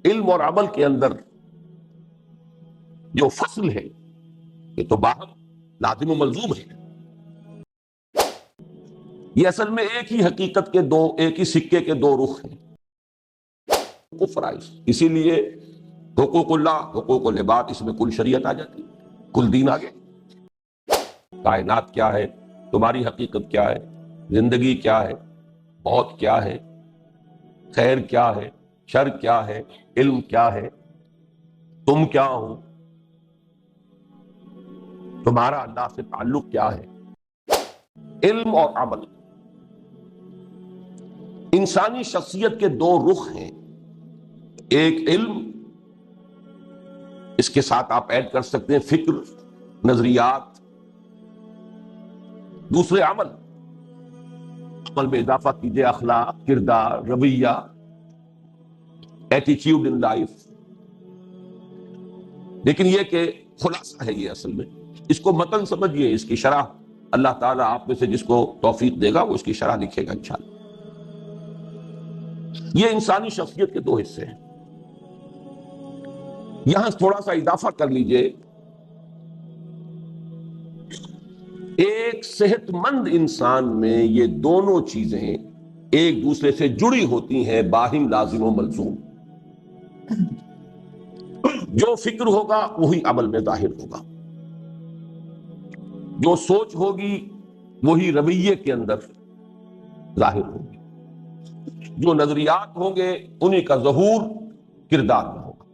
علم اور عمل کے اندر جو فصل ہے یہ تو باہم لازم و ملزوم ہے. یہ اصل میں ایک ہی حقیقت کے دو، ایک ہی سکے کے دو رخ ہیں. فرائض، اسی لیے حقوق اللہ، حقوق العباد، اس میں کل شریعت آ جاتی ہے، کل دین آگے. کائنات کیا ہے، تمہاری حقیقت کیا ہے، زندگی کیا ہے، موت کیا ہے، خیر کیا ہے، شر کیا ہے، علم کیا ہے، تم کیا ہو، تمہارا اللہ سے تعلق کیا ہے. علم اور عمل انسانی شخصیت کے دو رخ ہیں. ایک علم، اس کے ساتھ آپ ایڈ کر سکتے ہیں فکر، نظریات. دوسرے عمل میں اضافہ کیجئے اخلاق، کردار، رویہ، ایٹیچیوڈ ان لائف. لیکن یہ کہ خلاصہ ہے یہ اصل میں، اس کو متن سمجھیے، اس کی شرح اللہ تعالیٰ آپ میں سے جس کو توفیق دے گا وہ اس کی شرح لکھے گا انشاءاللہ. یہ انسانی شخصیت کے دو حصے ہیں. یہاں تھوڑا سا اضافہ کر لیجئے، ایک صحت مند انسان میں یہ دونوں چیزیں ایک دوسرے سے جڑی ہوتی ہیں، باہم لازم و ملزوم. جو فکر ہوگا وہی عمل میں ظاہر ہوگا، جو سوچ ہوگی وہی رویے کے اندر ظاہر ہوگی، جو نظریات ہوں گے انہی کا ظہور کردار میں ہوگا.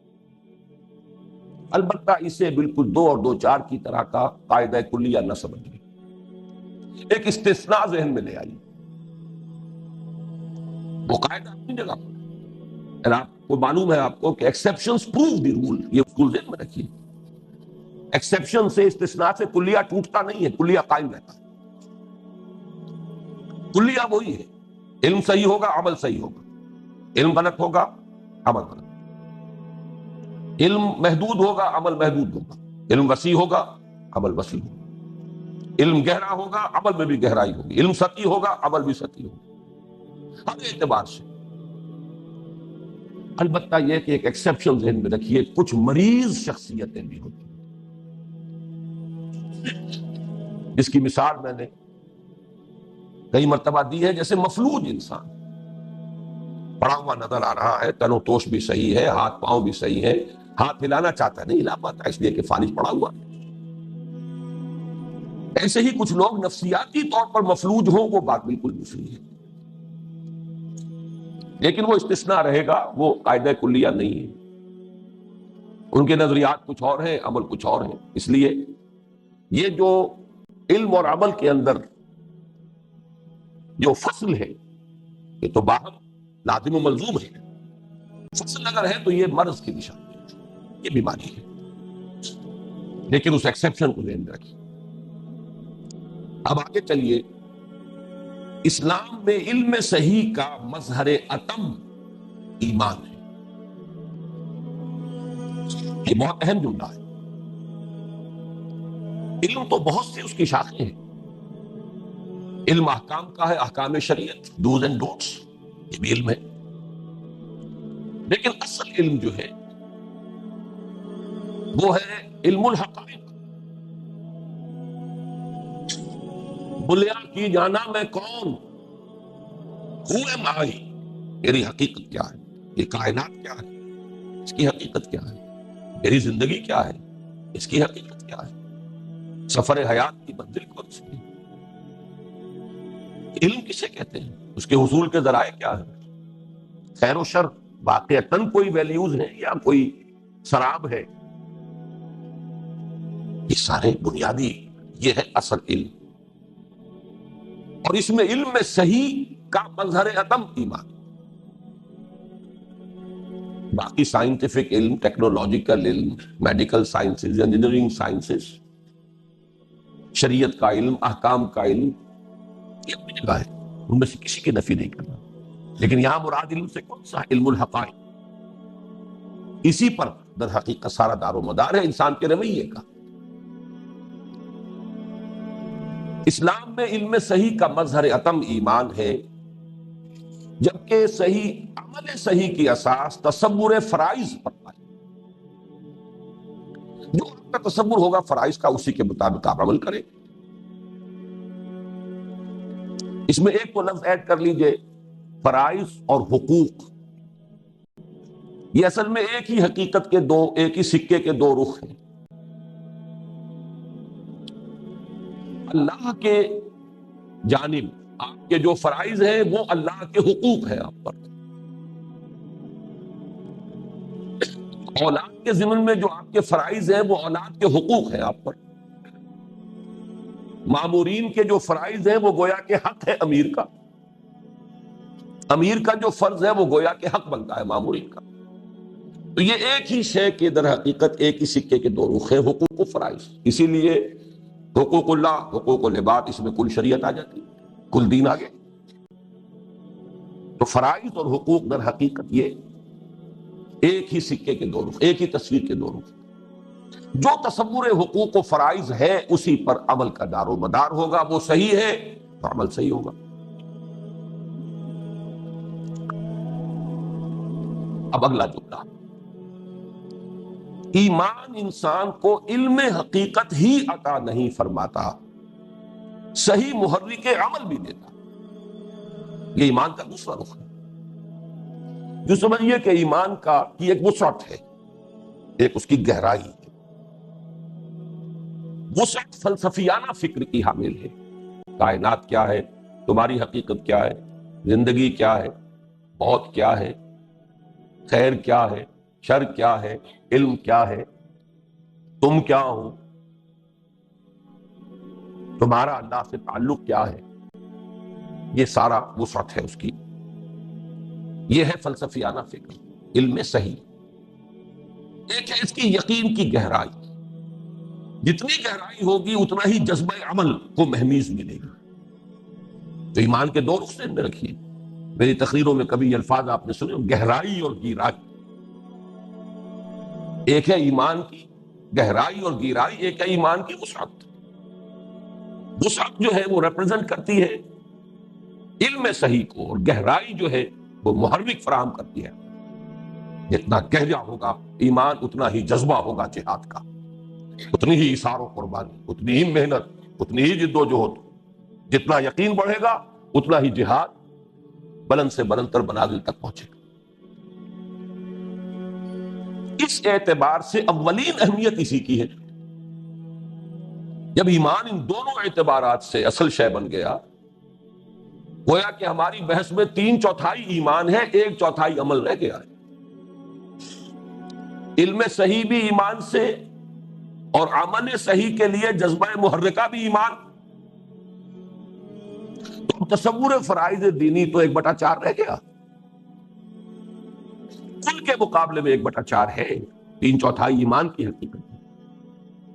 البتہ اسے بالکل دو اور دو چار کی طرح کا قاعدہ کلیہ نہ سمجھیں، ایک استثناء ذہن میں لے آئیے. وہ قاعدہ اپنی جگہ پر، آپ کو معلوم ہے آپ کو کہ ایکسیپشنز پروو دی رول، یہ اصول ذہن میں رکھیے. ایکسیپشن سے، استثناء سے کلیہ ٹوٹتا نہیں ہے، کلیہ قائم رہتا ہے. کلیہ وہی ہے، علم صحیح ہوگا عمل صحیح ہوگا، علم غلط ہوگا عمل غلط، علم محدود ہوگا عمل محدود ہوگا، علم وسیع ہوگا عمل وسیع ہوگا، علم گہرا ہوگا عمل میں بھی گہرائی ہوگی، علم سطحی ہوگا عمل بھی سطحی ہوگا، ہر اعتبار سے. البتہ یہ کہ ایک ایکسیپشن ذہن میں رکھیے، کچھ مریض شخصیتیں بھی ہوتی ہیں. اس کی مثال میں نے کئی مرتبہ دی ہے، جیسے مفلوج انسان پڑا ہوا نظر آ رہا ہے، تن و توش بھی صحیح ہے، ہاتھ پاؤں بھی صحیح ہے، ہاتھ ہلانا چاہتا ہے نہیں ہلا پاتا اس لیے کہ فالج پڑا ہوا. ایسے ہی کچھ لوگ نفسیاتی طور پر مفلوج ہوں، وہ بات بالکل دوسری ہے، لیکن وہ استثناء رہے گا، وہ قاعدہ کلیہ نہیں ہے. ان کے نظریات کچھ اور ہیں، عمل کچھ اور ہیں. اس لیے یہ جو علم اور عمل کے اندر جو فصل ہے یہ تو باہم لازم و ملزوم ہے. فصل اگر ہے تو یہ مرض کی نشانی ہے، یہ بیماری ہے. لیکن اس ایکسیپشن کو ذہن میں رکھیے. اب آگے چلیے. اسلام میں علم صحیح کا مظہر اتم ایمان ہے. یہ بہت اہم جملہ ہے. علم تو بہت سی اس کی شاخیں ہیں. علم احکام کا ہے، احکام شریعت، ڈوز اینڈ ڈونٹس، یہ بھی علم ہے. لیکن اصل علم جو ہے وہ ہے علم الحقائق. بلیا کی جانا میں کون، who am I، میری حقیقت کیا ہے، یہ کائنات کیا ہے، اس کی حقیقت کیا ہے، میری زندگی کیا ہے، اس کی حقیقت کیا ہے، سفر حیات کی منزل کون سی ہے. علم کسے کہتے ہیں، اس کے حصول کے ذرائع کیا ہے، خیر و شر واقعتاً کوئی ویلیوز ہیں یا کوئی سراب ہے، یہ سارے بنیادی، یہ ہے اصل علم. اور اس میں علم میں صحیح کا مظہر عدم ایمان. باقی سائنٹیفک علم، ٹیکنالوجیکل علم، میڈیکل سائنسز، انجینئرنگ سائنسز، شریعت کا علم، احکام کا علم، یہ اپنی جگہ ہے، ان میں سے کسی کی نفی نہیں کرنا. لیکن یہاں مراد علم سے کون سا؟ علم الحقائق. اسی پر در حقیقت سارا دار و مدار ہے انسان کے رویے کا. اسلام میں علم صحیح کا مظہر اتم ایمان ہے جبکہ صحیح عمل صحیح کی اساس تصور فرائض پر ہے۔ جو آپ کا تصور ہوگا فرائض کا، اسی کے مطابق آپ عمل کریں۔ اس میں ایک کو لفظ ایڈ کر لیجئے، فرائض اور حقوق۔ یہ اصل میں ایک ہی حقیقت کے دو، ایک ہی سکے کے دو رخ ہیں۔ اللہ کے جانب آپ کے جو فرائض ہیں وہ اللہ کے حقوق ہیں آپ پر۔ اولاد کے ضمن میں جو آپ کے فرائض ہیں وہ اولاد کے حقوق ہیں آپ پر۔ مامورین کے جو فرائض ہیں وہ گویا کہ حق ہے امیر کا، امیر کا جو فرض ہے وہ گویا کہ حق بنتا ہے مامورین کا۔ تو یہ ایک ہی شے کے در حقیقت ایک ہی سکے کے دو رخ ہیں، حقوق و فرائض۔ اسی لیے حقوق اللہ، حقوق العباد، اس میں کل شریعت آ جاتی ہے، کل دین آگے۔ تو فرائض اور حقوق در حقیقت یہ ایک ہی سکے کے دو رخ، ایک ہی تصویر کے دو رخ۔ جو تصور حقوق و فرائض ہے اسی پر عمل کا دار و مدار ہوگا، وہ صحیح ہے تو عمل صحیح ہوگا۔ اب اگلا جملہ، ایمان انسان کو علم حقیقت ہی عطا نہیں فرماتا، صحیح محرک عمل بھی دیتا۔ یہ ایمان کا دوسرا رخ ہے۔ جو سمجھیے کہ ایمان کا کی ایک وسعت ہے، ایک اس کی گہرائی ہے۔ وسعت فلسفیانہ فکر کی حامل ہے۔ کائنات کیا ہے، تمہاری حقیقت کیا ہے، زندگی کیا ہے، موت کیا ہے، خیر کیا ہے، شر کیا ہے، علم کیا ہے، تم کیا ہو، تمہارا اللہ سے تعلق کیا ہے، یہ سارا وسعت ہے اس کی۔ یہ ہے فلسفیانہ فکر، علم صحیح۔ ایک ہے اس کی یقین کی گہرائی، جتنی گہرائی ہوگی اتنا ہی جذبہ عمل کو مہمیز ملے گی۔ تو ایمان کے دو رخ سے میں رکھیے، میری تقریروں میں کبھی یہ الفاظ آپ نے سنے، گہرائی اور گہرائی۔ ایک ہے ایمان کی گہرائی اور گہرائی، ایک ہے ایمان کی وسعت۔ وسعت جو ہے وہ ریپرزنٹ کرتی ہے علم صحیح کو، اور گہرائی جو ہے وہ محرک فراہم کرتی ہے۔ جتنا گہرا ہوگا ایمان اتنا ہی جذبہ ہوگا جہاد کا، اتنی ہی ایثار و قربانی، اتنی ہی محنت، اتنی ہی جد و جہد۔ جتنا یقین بڑھے گا اتنا ہی جہاد بلند سے بلند تر منازل تک پہنچے گا۔ اس اعتبار سے اولین اہمیت اسی کی ہے۔ جب ایمان ان دونوں اعتبارات سے اصل شے بن گیا، گویا کہ ہماری بحث میں 3/4 ایمان ہے، 1/4 عمل رہ گیا ہے۔ علم صحیح بھی ایمان سے، اور عمل صحیح کے لیے جذبہ محرکہ بھی ایمان۔ تو تصور فرائض دینی تو 1/4 رہ گیا، کل کے مقابلے میں 1/4 ہے، 3/4 ایمان کی حقیقت ہے۔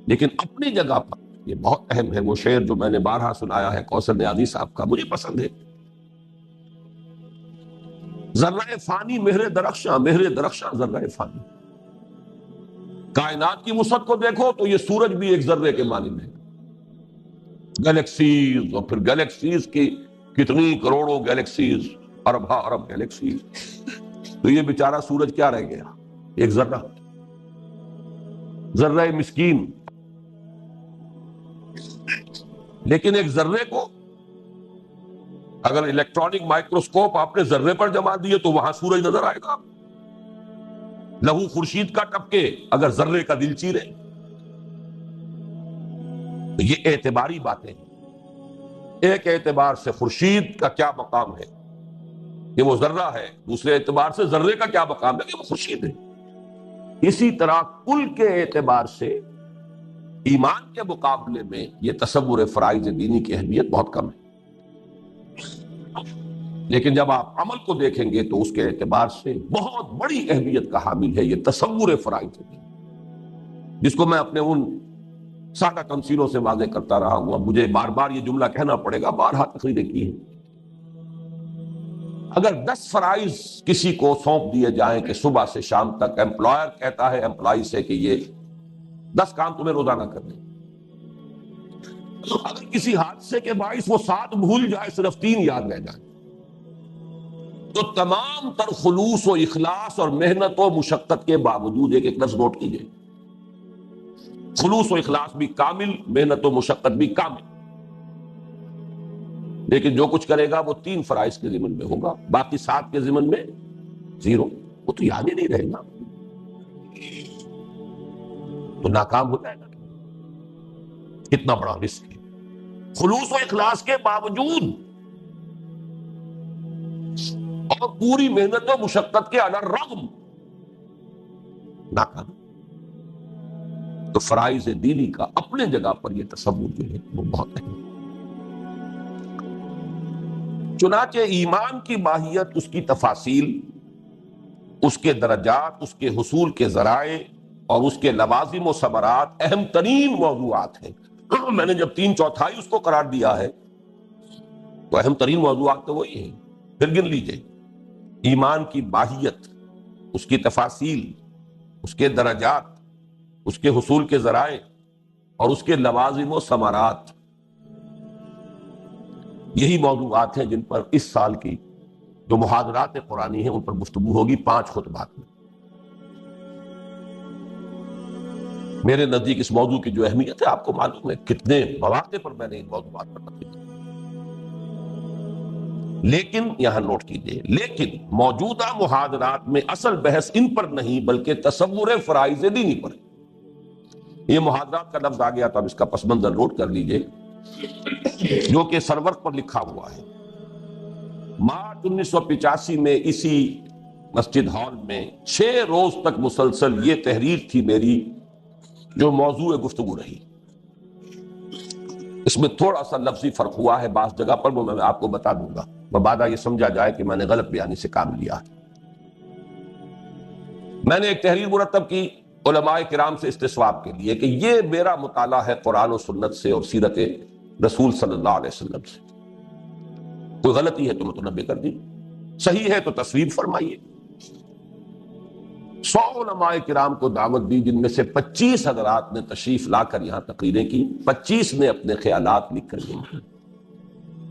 لیکن اپنی جگہ پر یہ بہت اہم ہے، وہ شعر جو میں نے بارہا سنایا ہے کوثر نیازی صاحب کا، مجھے پسند ہے۔ ذرہ فانی مہر درخشاں، مہر درخشاں ذرہ فانی۔ کائنات کی وسعت کو دیکھو تو یہ سورج بھی ایک ذرے کے مانند ہے، گلیکسیز، اور پھر گلیکسیز کی کتنی کروڑوں گلیکسیز، ارب ارب گلیکسیز۔ تو یہ بیچارہ سورج کیا رہ گیا؟ ایک ذرہ، ذرہ مسکین۔ لیکن ایک ذرے کو اگر الیکٹرانک مائکروسکوپ آپ نے ذرے پر جما دیے تو وہاں سورج نظر آئے گا۔ لہو خورشید کا ٹپکے اگر ذرے کا دل چیرے۔ تو یہ اعتباری باتیں ہیں۔ ایک اعتبار سے خورشید کا کیا مقام ہے کہ وہ ذرہ ہے، دوسرے اعتبار سے ذرے کا کیا مقام ہے کہ وہ خورشید ہے۔ اسی طرح کل کے اعتبار سے ایمان کے مقابلے میں یہ تصور فرائض دینی کی اہمیت بہت کم ہے۔ لیکن جب آپ عمل کو دیکھیں گے تو اس کے اعتبار سے بہت بڑی اہمیت کا حامل ہے یہ تصور فرائض دینی، جس کو میں اپنے ان سادہ تمثیلوں سے واضح کرتا رہا ہوں۔ اب مجھے بار بار یہ جملہ کہنا پڑے گا، بارہا تقریریں کی ہیں۔ اگر 10 فرائض کسی کو سونپ دیے جائیں کہ صبح سے شام تک، امپلائر کہتا ہے امپلائی سے کہ یہ 10 کام تمہیں روزانہ کرنے، اگر کسی حادثے کے باعث وہ 7 بھول جائے، صرف 3 یاد رہ جائیں، تو تمام تر خلوص و اخلاص اور محنت و مشقت کے باوجود ایک لفظ نوٹ کیجئے، خلوص و اخلاص بھی کامل، محنت و مشقت بھی کامل، لیکن جو کچھ کرے گا وہ 3 فرائض کے ضمن میں ہوگا، باقی 7 کے ضمن میں 0، وہ تو یاد ہی نہیں رہے گا، تو ناکام ہو جائے گا۔ کتنا بڑا رسک ہے، خلوص و اخلاص کے باوجود اور پوری محنت و مشقت کے علی الرغم ناکام۔ تو فرائض دینی کا اپنے جگہ پر یہ تصور جو ہے وہ بہت اہم۔ چنانچہ ایمان کی ماہیت، اس کی تفاصیل، اس کے درجات، اس کے حصول کے ذرائع اور اس کے لوازم و ثمرات اہم ترین موضوعات ہیں۔ میں نے جب 3/4 اس کو قرار دیا ہے تو اہم ترین موضوعات تو وہی ہیں۔ پھر گن لیجئے، ایمان کی ماہیت، اس کی تفاصیل، اس کے درجات، اس کے حصول کے ذرائع اور اس کے لوازم و ثمرات، یہی موضوعات ہیں جن پر اس سال کی جو محاضرات قرآنی ہیں ان پر گفتگو ہوگی 5 خطبات میں۔ میرے نزدیک اس موضوع کی جو اہمیت ہے آپ کو معلوم ہے، کتنے مواقع پر میں نے ان موضوعات پر بات کی۔ لیکن یہاں نوٹ کیجئے، لیکن موجودہ محاضرات میں اصل بحث ان پر نہیں بلکہ تصور فرائض دینی پر ہے۔ یہ محاضرات کا لفظ آ گیا تو اب اس کا پس منظر نوٹ کر لیجئے، جو کہ سرورق پر لکھا ہوا ہے۔ مارچ 1985 میں اسی مسجد ہال میں 6 روز تک مسلسل یہ تحریر تھی میری جو موضوع گفتگو رہی۔ اس میں تھوڑا سا لفظی فرق ہوا ہے بعض جگہ پر، وہ میں آپ کو بتا دوں گا، مبادا یہ سمجھا جائے کہ میں نے غلط بیانی سے کام لیا ہے۔ میں نے ایک تحریر مرتب کی علماء کرام سے استصواب کے لیے کہ یہ میرا مطالعہ ہے قرآن و سنت سے اور سیرت رسول صلی اللہ علیہ وسلم سے، کوئی غلطی ہے تو متنبہ کر دی، صحیح ہے تو تصویب فرمائیے۔ 100 علماء کرام کو دعوت دی، جن میں سے 25 حضرات نے تشریف لا کر یہاں تقریریں کی، 25 نے اپنے خیالات لکھ کر دی۔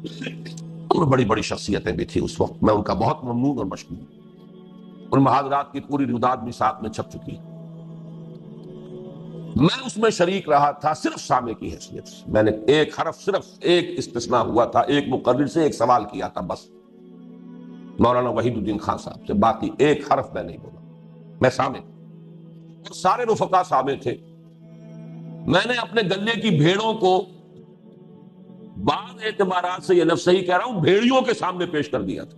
ان میں بڑی بڑی شخصیتیں بھی تھیں اس وقت، میں ان کا بہت ممنون اور مشکور ہوں۔ ان محاضرات کی پوری رداد بھی ساتھ میں چھپ چکی ہے۔ میں اس میں شریک رہا تھا صرف سامع کی حیثیت سے، میں نے ایک حرف، صرف ایک استثناء ہوا تھا، ایک مقرر سے ایک سوال کیا تھا بس، مولانا وحید الدین خان صاحب سے، باقی ایک حرف میں نہیں بولا، میں سامع اور سارے رفقا سامع تھے۔ میں نے اپنے گلے کی بھیڑوں کو بعض اعتبارات سے یہ لفظ صحیح کہہ رہا ہوں، بھیڑیوں کے سامنے پیش کر دیا تھا،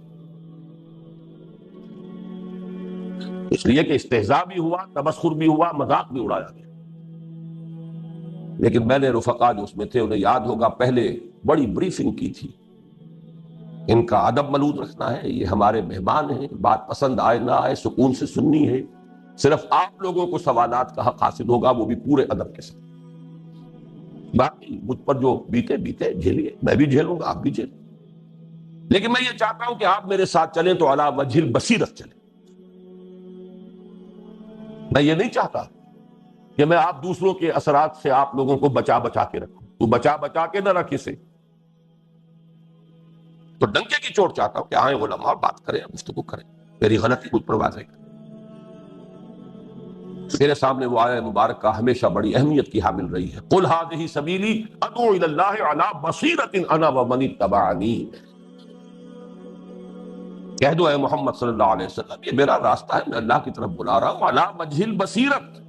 اس لیے کہ استہزاء بھی ہوا، تمسخر بھی ہوا، مذاق بھی اڑایا گیا۔ لیکن میں نے رفقا جو اس میں تھے انہیں یاد ہوگا پہلے بڑی بریفنگ کی تھی، ان کا ادب ملوث رکھنا ہے، یہ ہمارے مہمان ہیں، بات پسند آئے نہ آئے سکون سے سننی ہے، صرف آپ لوگوں کو سوالات کا حق حاصل ہوگا، وہ بھی پورے ادب کے ساتھ، باقی مجھ پر جو بیتے بیتے جھیلیے، میں بھی جھیلوں گا، آپ بھی جھیلیں، لیکن میں یہ چاہتا ہوں کہ آپ میرے ساتھ چلیں تو علی وجہ البصیرت چلیں۔ میں یہ نہیں چاہتا کہ میں آپ دوسروں کے اثرات سے آپ لوگوں کو بچا بچا کے رکھوں، تو بچا بچا کے نہ رکھ اسے، تو ڈنکے کی چوٹ چاہتا ہوں کہ آئیں علماء بات کریں، گفتگو کریں، میری غلطی مجھ پر واضح کریں۔ میرے سامنے وہ آیہ مبارکہ ہمیشہ بڑی اہمیت کی حامل رہی ہے، قل ھذہ سبیلی ادعو الی اللہ علی بصیرۃ انا ومن اتبعنی، کہہ دو اے محمد صلی اللہ علیہ وسلم یہ میرا راستہ ہے، میں اللہ کی طرف بلا رہا ہوں، علی وجہ البصیرۃ،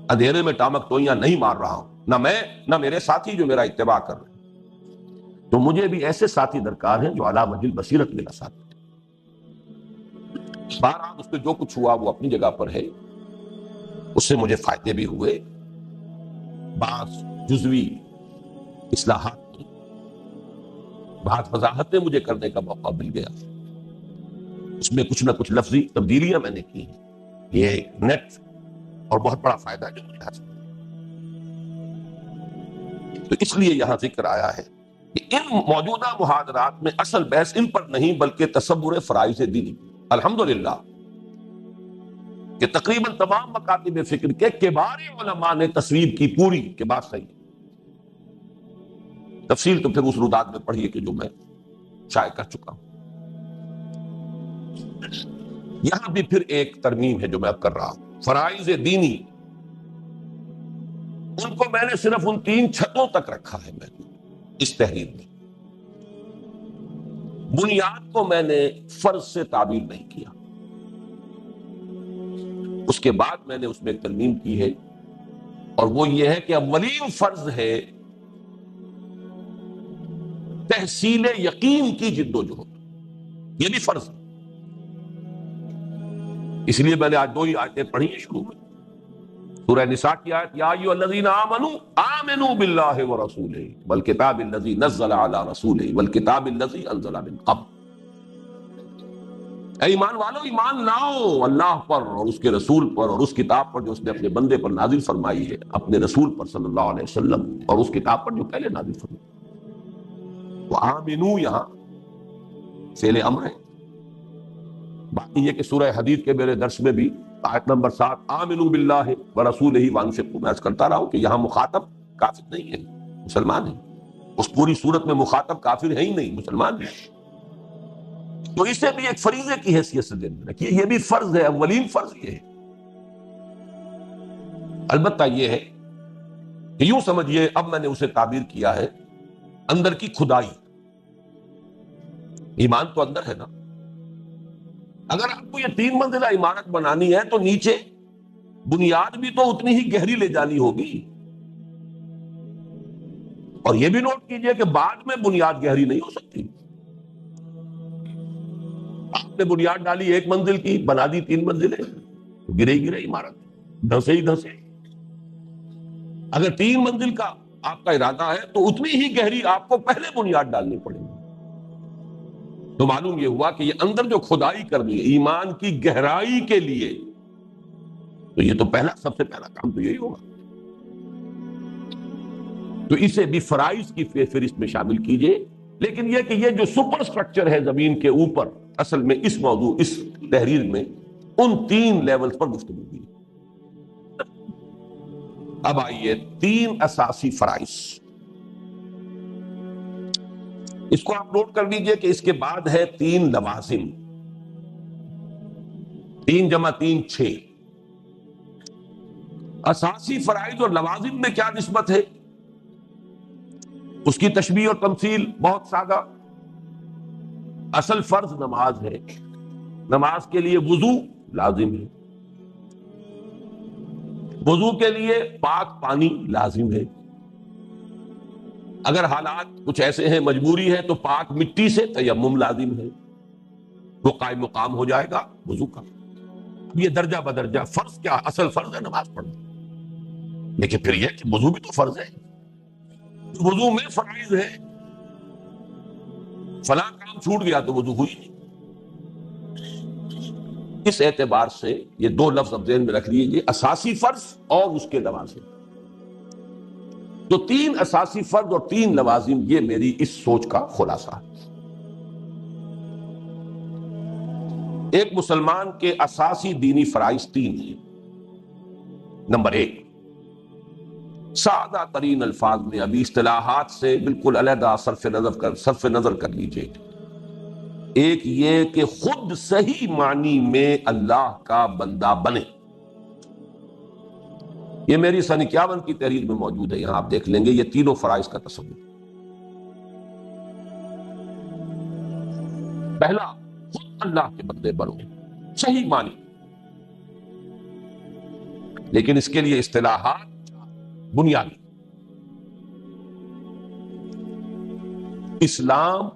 اندھیرے میں ٹامک ٹوئیاں نہیں مار رہا ہوں، نہ میں نہ میرے ساتھی جو میرا اتباع کر رہے ہیں، تو مجھے بھی ایسے ساتھی درکار ہیں جو علی وجہ البصیرت میرا ساتھ ہے۔ بہرحال اس میں جو کچھ ہوا وہ اپنی جگہ پر ہے، اس سے مجھے فائدے بھی ہوئے، بعض جزوی اصلاحات، بعض وضاحتیں مجھے کرنے کا موقع مل گیا، اس میں کچھ نہ کچھ لفظی تبدیلیاں میں نے کی ہیں، یہ ایک نیٹ اور بہت بڑا فائدہ ہے جو مجھے حاصل ہے۔ تو اس لیے یہاں ذکر آیا ہے کہ ان موجودہ محاضرات میں اصل بحث ان پر نہیں بلکہ تصور فرائض دینی۔ الحمدللہ کہ تقریباً تمام مکاتب فکر کے کبار علماء نے تصویب کی پوری کہ بات صحیح ہے۔ تفصیل تو پھر اس رداد میں پڑھیے کہ جو میں شائع کر چکا ہوں۔ یہاں بھی پھر ایک ترمیم ہے جو میں اب کر رہا ہوں. فرائض دینی ان کو میں نے صرف ان 3 چھتوں تک رکھا ہے. میں اس تحریر میں بنیاد کو میں نے فرض سے تعبیر نہیں کیا. اس کے بعد میں نے اس میں ایک ترمیم کی ہے، اور وہ یہ ہے کہ اولین فرض ہے تحصیل یقین کی جد و جہد. یہ بھی فرض ہے. اس لیے میں نے آج 2 ہی آیتیں پڑھی ہیں شروع میں. سورہ نساء کی آیت یا ایھا الذین آمنوا آمنوا باللہ ورسولہ والکتاب الذی نزل علی رسولہ والکتاب الذی انزل من قبل. اے ایمان والو، ایمان لاؤ اللہ پر اور اس کے رسول پر اور اس کتاب پر جو اس نے اپنے بندے پر نازل فرمائی ہے، اپنے رسول پر صلی اللہ علیہ وسلم، اور اس کتاب پر جو پہلے نازل فرمائی. تو آمنو یہاں فعل امر ہے. باقی یہ کہ سورہ حدید کے میرے درس میں بھی آیت نمبر 7 آمنو باللہ ورسولہ وانفقوا، میں عرض کرتا رہا ہوں کہ یہاں مخاطب کافر نہیں ہے، مسلمان ہے. اس پوری صورت میں مخاطب کافر ہے ہی نہیں، مسلمان ہے. تو اسے بھی ایک فریضے کی حیثیت سے ذہن میں رکھیے. یہ بھی فرض ہے، اولین فرض یہ ہے. البتہ یہ ہے کہ یوں سمجھیے اب میں نے اسے تعبیر کیا ہے اندر کی کھدائی. ایمان تو اندر ہے نا. اگر آپ کو یہ 3 منزلہ عمارت بنانی ہے تو نیچے بنیاد بھی تو اتنی ہی گہری لے جانی ہوگی. اور یہ بھی نوٹ کیجئے کہ بعد میں بنیاد گہری نہیں ہو سکتی. آپ نے بنیاد ڈالی 1 منزل کی، بنا دی 3 منزلیں، تو گرے ہی گرے عمارت، دھسے ہی دھسے. اگر 3 منزل کا آپ کا ارادہ ہے تو اتنی ہی گہری آپ کو پہلے بنیاد ڈالنی پڑے گی. تو معلوم یہ ہوا کہ یہ اندر جو کھدائی کرنی ہے ایمان کی گہرائی کے لیے، تو یہ تو سب سے پہلا کام تو یہی ہوگا. تو اسے بھی فرائض کی فہرست میں شامل کیجئے. لیکن یہ کہ یہ جو سپر سٹرکچر ہے زمین کے اوپر، اصل میں اس موضوع، اس تحریر میں ان 3 لیولز پر گفتگو ہوئی. اب آئیے 3 اساسی فرائض. اس کو آپ نوٹ کر لیجئے کہ اس کے بعد ہے 3 لوازم. 3 جمع 3 6. اساسی فرائض اور لوازم میں کیا نسبت ہے؟ اس کی تشبیہ اور تمثیل بہت سادہ. اصل فرض نماز ہے. نماز کے لیے وضو لازم ہے. وضو کے لیے پاک پانی لازم ہے. اگر حالات کچھ ایسے ہیں، مجبوری ہے، تو پاک مٹی سے تیمم لازم ہے. وہ قائم مقام ہو جائے گا وضو کا. یہ درجہ بدرجہ فرض کیا، اصل فرض ہے نماز پڑھنا. لیکن پھر یہ کہ وضو بھی تو فرض ہے. وضو میں فرائض ہے. فلاں کام چھوٹ گیا تو وضو ہوئی نہیں. اس اعتبار سے یہ 2 لفظ اب ذہن میں رکھ لیجیے، اساسی فرض اور اس کے لوازم. تو 3 اساسی فرض اور 3 لوازم، یہ میری اس سوچ کا خلاصہ ہے. ایک مسلمان کے اساسی دینی فرائض 3 ہیں. نمبر 1، سادہ ترین الفاظ میں، ابھی اصطلاحات سے بالکل علیحدہ صرف نظر کر لیجئے. ایک یہ کہ خود صحیح معنی میں اللہ کا بندہ بنے. یہ میری سن 51 کی تحریر میں موجود ہے، یہاں آپ دیکھ لیں گے یہ تینوں فرائض کا تصور. پہلا، خود اللہ کے بندے بنو، صحیح معنی. لیکن اس کے لیے اصطلاحات بنیادی. اسلام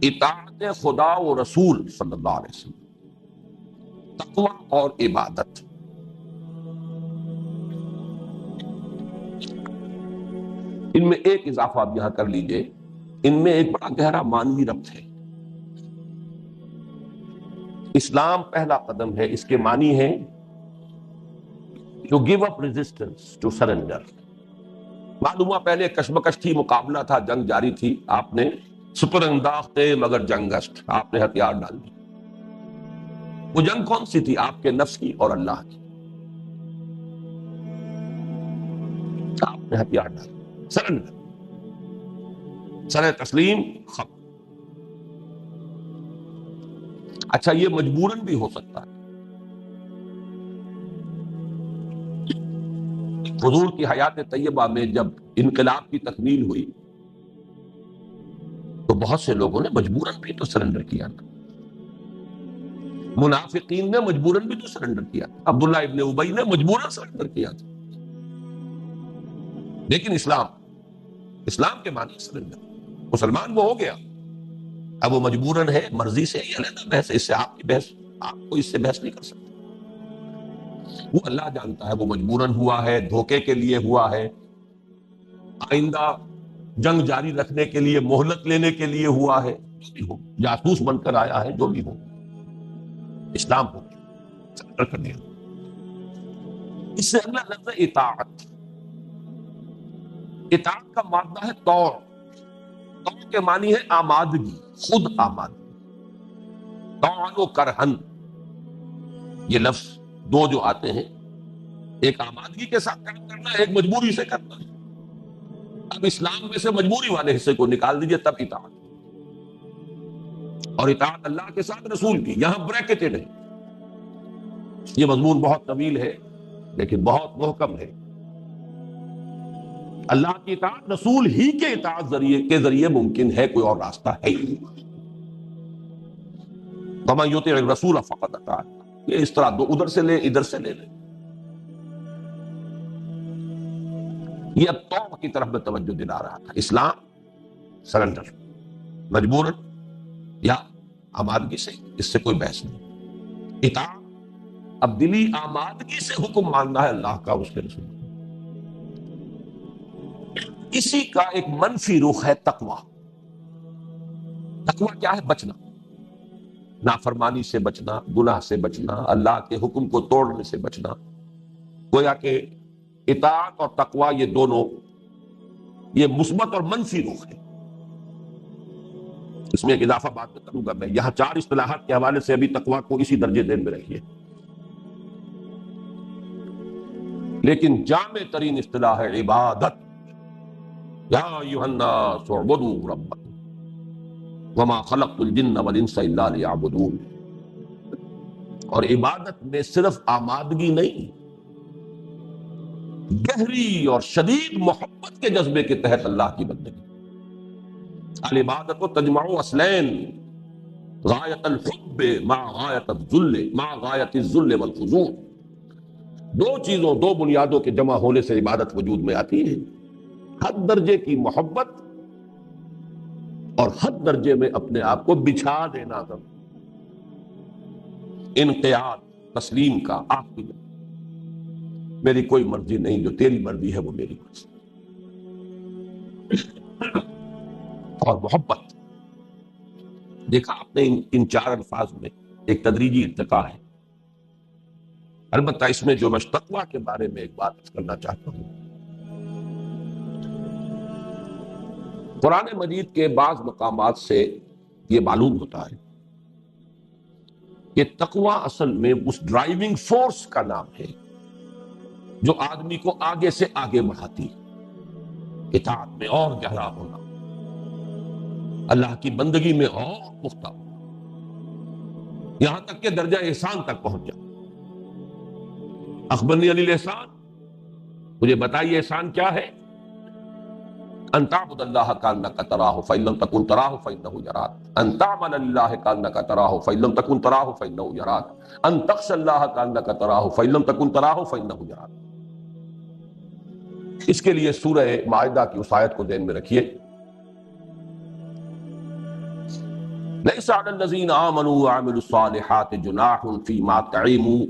اطاعت خدا و رسول صلی اللہ علیہ وسلم، تقوی اور عبادت. ان میں ایک اضافہ آپ یہاں کر لیجئے، ان میں ایک بڑا گہرا معنوی ربط ہے. اسلام پہلا قدم ہے، اس کے معنی ہے to give up resistance, to surrender. معلوم ہوا پہلے کشمکش تھی، مقابلہ تھا، جنگ جاری تھی. آپ نے سپر انداختے مگر جنگشت، آپ نے ہتھیار ڈال دی. وہ جنگ کون سی تھی؟ آپ کے نفس کی اور اللہ کی. آپ نے ہتھیار ڈال دی، سرنڈر، سر تسلیم، ختم. اچھا یہ مجبوراً بھی ہو سکتا ہے. حضور کی حیات طیبہ میں جب انقلاب کی تکمیل ہوئی تو بہت سے لوگوں نے مجبوراً بھی تو سرنڈر کیا تھا. منافقین نے مجبوراً بھی تو سرنڈر کیا تھا. عبداللہ ابن ابی نے مجبوراً سرنڈر کیا تھا. لیکن اسلام کے معنی سرنڈر. مسلمان وہ ہو گیا، اب وہ مجبوراً ہے مرضی سے، یہ علیحدہ بحث ہے، اس سے آپ کی بحث، آپ کو اس سے بحث نہیں کر سکتے. وہ اللہ جانتا ہے وہ مجبوراً ہوا ہے، دھوکے کے لیے ہوا ہے، آئندہ جنگ جاری رکھنے کے لیے، مہلت لینے کے لیے ہوا ہے، جو بھی ہو، جاسوس بن کر آیا ہے، جو بھی ہو، اسلام ہو سرنڈر کر دیا. اس سے اگلا لفظ ہے اطاعت. اطاعت کا مادہ ہے طوع. طوع کے معنی ہے آمادگی، خود آمادگی. طوعاً و کرہن، یہ لفظ دو جو آتے ہیں، ایک آمادگی کے ساتھ کام کرنا ہے، ایک مجبوری سے کرنا ہے. اب اسلام میں سے مجبوری والے حصے کو نکال دیجئے تب اطاعت. اور اطاعت اللہ کے ساتھ رسول کی، یہاں بریکٹڈ ہے. یہ مضمون بہت طویل ہے لیکن بہت محکم ہے. اللہ کی اطاعت رسول ہی کے اطاعت کے ذریعے ممکن ہے، کوئی اور راستہ ہے ہی. وَمَن يُطِعِ الرَّسُولَ فَقَدْ أَطَاعَ اللَّهَ. یہ اس طرح دو، ادھر سے لے ادھر سے لے لے. یہ اب توبہ کی طرف میں توجہ دلا رہا تھا. اسلام سرنڈر، مجبوراً یا آمادگی سے، اس سے کوئی بحث نہیں. اطاعت اب دلی آمادگی سے حکم ماننا ہے اللہ کا، اس کے رسول. اسی کا ایک منفی رخ ہے تقوی. تقوی کیا ہے؟ بچنا، نافرمانی سے بچنا، گناہ سے بچنا، اللہ کے حکم کو توڑنے سے بچنا. گویا کہ اطاعت اور تقوی یہ دونوں، یہ مثبت اور منفی رخ ہے. اس میں ایک اضافہ بات میں کروں گا. میں یہاں چار اصطلاحات کے حوالے سے ابھی تقوی کو اسی درجے ذہن میں رکھیے. لیکن جامع ترین اصطلاح ہے عبادت. یا ایھا الناس اعبدوا ربکم وما خلقت الجن والانس الا لیعبدون. اور عبادت میں صرف آمادگی نہیں، گہری اور شدید محبت کے جذبے کے تحت اللہ کی بندگی. العبادت تجمع اصلین، غایت الحب مع غایت الذل مع غایت الذل والخضوع. دو چیزوں، دو بنیادوں کے جمع ہونے سے عبادت وجود میں آتی ہے. حد درجے کی محبت اور حد درجے میں اپنے آپ کو بچھا دینا، انقیاد، تسلیم کا. آپ کی میری کوئی مرضی نہیں، جو تیری مرضی ہے وہ میری مرضی. اور محبت، دیکھا آپ نے ان چار الفاظ میں ایک تدریجی ارتقا ہے. البتہ اس میں جو میں تقویٰ کے بارے میں ایک بات کرنا چاہتا ہوں، قرآن مجید کے بعض مقامات سے یہ معلوم ہوتا ہے کہ تقویٰ اصل میں اس ڈرائیونگ فورس کا نام ہے جو آدمی کو آگے سے آگے بڑھاتی ہے. اطاعت میں اور گہرا ہونا، اللہ کی بندگی میں اور پختہ ہونا، یہاں تک کہ درجہ احسان تک پہنچ جائے. اخبرنی عن الاحسان، مجھے بتائیے احسان کیا ہے؟ ان تعبد اللہ کانک تراہ فإن لم تکن تراہ فإنہ یراک، ان تعمل للہ کانک تراہ فإن لم تکن تراہ فإنہ یراک، ان تخشى اللہ کانک تراہ فإن لم تکن تراہ فإنہ یراک. اس کے لیے سورہ مائدہ کی اس آیت کو ذہن میں رکھیے. لیس علی الذین آمنوا وعملوا الصالحات جناح فیما طعموا.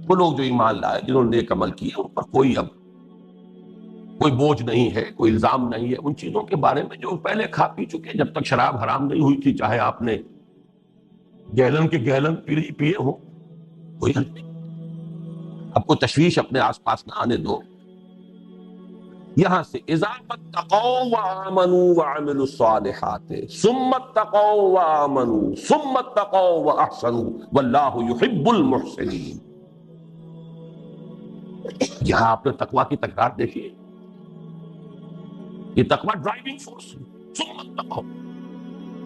وہ لوگ جو ایمان لائے، جنہوں نے نیک عمل کیے، ان پر کوئی بوجھ نہیں ہے، کوئی الزام نہیں ہے ان چیزوں کے بارے میں جو پہلے کھا پی چکے. جب تک شراب حرام نہیں ہوئی تھی، چاہے آپ نے گیلن کے گیلن پیے ہو، کوئی حل نہیں. اب کوئی تشویش اپنے آس پاس نہ آنے دو. یہاں سے اذا اتقوا وآمنوا وعملوا الصالحات ثم اتقوا وآمنوا ثم اتقوا واحسنوا واللہ یحب المحسنین. یہاں آپ نے تقویٰ کی تکرار دیکھیے. یہ تقویٰ ڈرائیونگ فورس ہے. ثم اتقوا،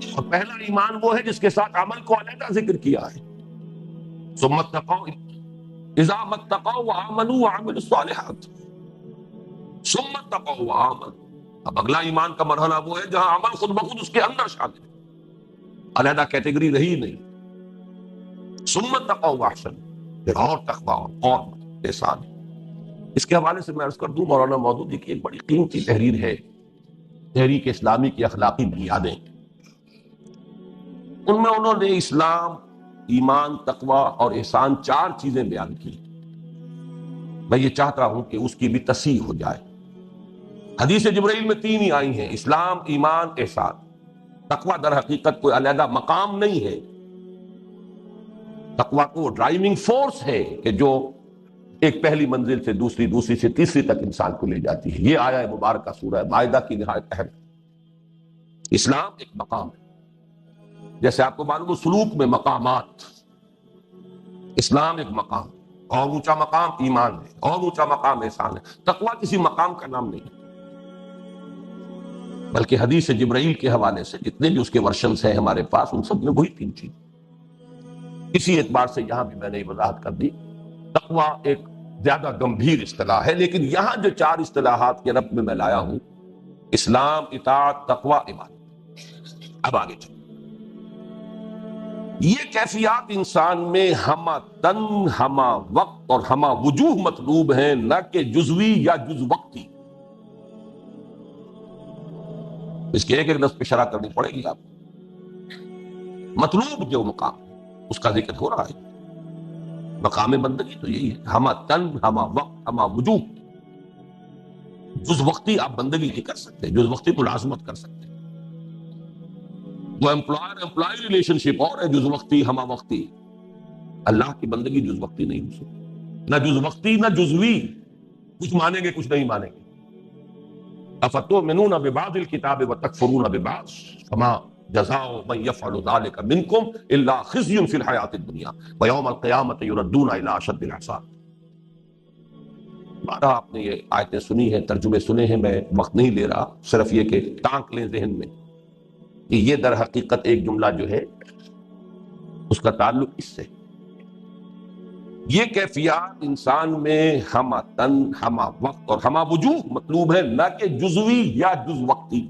اور پہلا ایمان وہ ہے جس کے ساتھ عمل کو علیحدہ ذکر کیا ہے. ثم اتقوا اذا ما اتقوا وآمنوا وعملوا الصالحات. ثم اتقوا وآمنوا. اب اگلا ایمان کا مرحلہ وہ ہے جہاں عمل خود بخود اس کے اندر شامل ہے، علیحدہ کیٹیگری رہی نہیں. ثم اتقوا واحسنوا، پھر اور تقویٰ اور احسان. اس کے حوالے سے میں عرض کر دوں، مولانا مودودی کی ایک بڑی قیمتی تحریر ہے، تحریک اسلامی کی اخلاقی بنیادیں. ان میں انہوں نے اسلام، ایمان، تقویٰ اور احسان 4 چیزیں بیان کی. میں یہ چاہتا ہوں کہ اس کی بھی تصحیح ہو جائے. حدیث جبرائیل میں 3 ہی آئی ہیں، اسلام، ایمان، احسان. تقویٰ در حقیقت کوئی علیحدہ مقام نہیں ہے. تقویٰ کو ڈرائیونگ فورس ہے کہ جو ایک پہلی منزل سے دوسری، دوسری سے تیسری تک انسان کو لے جاتی ہے. یہ آیا مبارکہ سورہ مائدہ کی نہایت اہم. اسلام ایک مقام ہے، جیسے آپ کو معلوم ہو سلوک میں مقامات. اسلام ایک مقام، اور اونچا مقام ایمان ہے، اور اونچا مقام احسان ہے. تقویٰ کسی مقام کا نام نہیں، بلکہ حدیث جبرائیل کے حوالے سے جتنے بھی اس کے ورشنز ہیں ہمارے پاس، ان سب میں وہی 3 چیز. اسی اعتبار سے یہاں بھی میں نے یہ وضاحت کر دی، تقویٰ ایک زیادہ گمبھیر اصطلاح ہے، لیکن یہاں جو 4 اصطلاحات کے رب میں لایا ہوں، اسلام، اطاعت، تقویٰ، ایمان. اب آگے چلیں. یہ کیفیات انسان میں ہمہ تن، ہمہ وقت اور ہمہ وجوہ مطلوب ہیں، نہ کہ جزوی یا جز وقتی. اس کے ایک ایک لفظ پہ شرح کرنی پڑے گی آپ کو. مطلوب جو مقام اس کا ذکر ہو رہا ہے، مقام بندگی تو یہی ہے، ہمہ تن، ہمہ وقت، ہمہ وجوہ. جز وقتی آپ بندگی نہیں کر سکتے، جز وقتی ملازمت کر سکتے. وہ امپلائر ریلیشن شپ اور ہے جز وقتی، ہمہ وقتی. اللہ کی بندگی جز وقتی نہیں ہو سکتی، نہ جز وقتی نہ جزوی. کچھ مانیں گے کچھ نہیں مانیں گے. افتؤمنون ببعض الکتاب وتکفرون ببعض فما جزاء من يفعل ذلك منكم الا خزي في الحیاة الدنیا ویوم القیامة يردون الى اشد العذاب. بارہ آپ نے یہ آیتیں سنی ہیں، ترجمے سنے ہیں، میں وقت نہیں لے رہا، صرف یہ کہ ٹانک لیں ذہن میں کہ یہ در حقیقت ایک جملہ جو ہے اس کا تعلق اس سے. یہ کیفیات انسان میں ہمہ تن، ہمہ وقت اور ہمہ وجوہ مطلوب ہے، نہ کہ جزوی یا جز وقتی.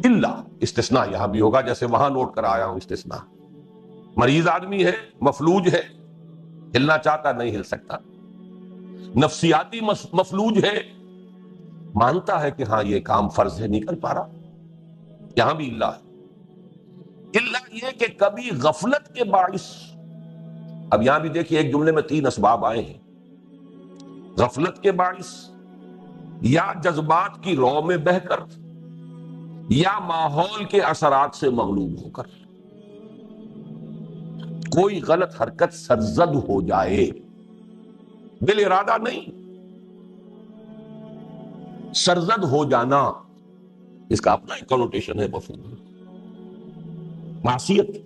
الا، استثناء یہاں بھی ہوگا، جیسے وہاں نوٹ کر آیا ہوں استثناء. مریض آدمی ہے، مفلوج ہے، ہلنا چاہتا نہیں ہل سکتا. نفسیاتی مفلوج ہے، مانتا ہے کہ ہاں یہ کام فرض ہے، نہیں کر پا رہا. یہاں بھی الا ہے. الا یہ کہ کبھی غفلت کے باعث، اب یہاں بھی دیکھیے ایک جملے میں 3 اسباب آئے ہیں. غفلت کے باعث، یا جذبات کی رو میں بہہ کر، یا ماحول کے اثرات سے مغلوب ہو کر. کوئی غلط حرکت سرزد ہو جائے، بالارادہ نہیں، سرزد ہو جانا، اس کا اپنا ایک کنوٹیشن ہے، مفہوم. معصیت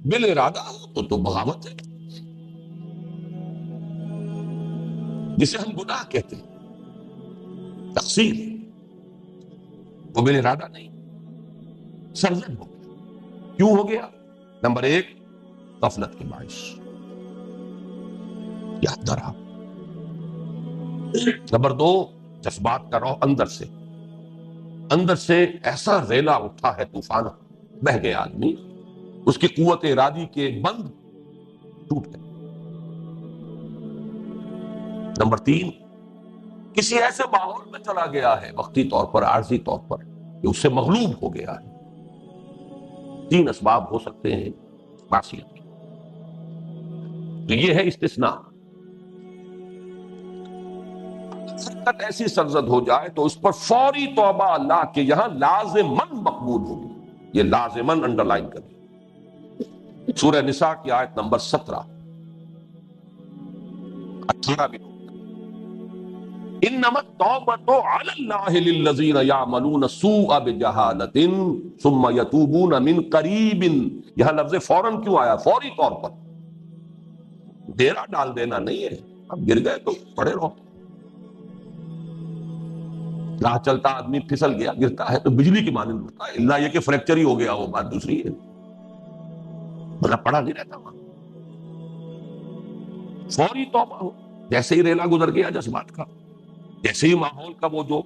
بالارادہ ہو تو بغاوت ہے، جسے ہم گناہ کہتے ہیں، تقصیر. وہ بالارادہ نہیں، سرزد ہو گیا. کیوں ہو گیا؟ نمبر 1 غفلت کے باعث، یاد رہا. نمبر 2 جذبات کا روح اندر سے ایسا ریلا اٹھا ہے، طوفان بہہ گیا آدمی، اس کی قوت ارادی کے بند ٹوٹ گئے. نمبر 3 کسی ایسے ماحول میں چلا گیا ہے، وقتی طور پر، عارضی طور پر، کہ اس سے مغلوب ہو گیا ہے. 3 اسباب ہو سکتے ہیں معصیت کے. تو یہ ہے استثناء. حرکت ایسی سرزد ہو جائے تو اس پر فوری توبہ اللہ کے یہاں لازماً مقبول ہوگی. یہ لازماً انڈر لائن کریں. سورہ نساء کی آیت نمبر 17، 18 بھی. انما التوبۃ علی اللہ للذین یعملون السوء بجہالۃ ثم یتوبون من قریب. یہاں لفظ فوراً کیوں آیا؟ فوری طور پر، ڈیرا ڈال دینا نہیں ہے. اب گر گئے تو پڑے رہو. راہ چلتا آدمی پھسل گیا گرتا ہے تو بجلی کی مانند اٹھتا ہے، اللہ یہ کہ فریکچر ہی ہو گیا، وہ بات دوسری ہے، مطلب پڑا نہیں رہتا وہاں۔ فوری توبہ ہو، جیسے ہی ریلا گزر گیا جذبات کا، جیسے ہی ماحول کا وہ جو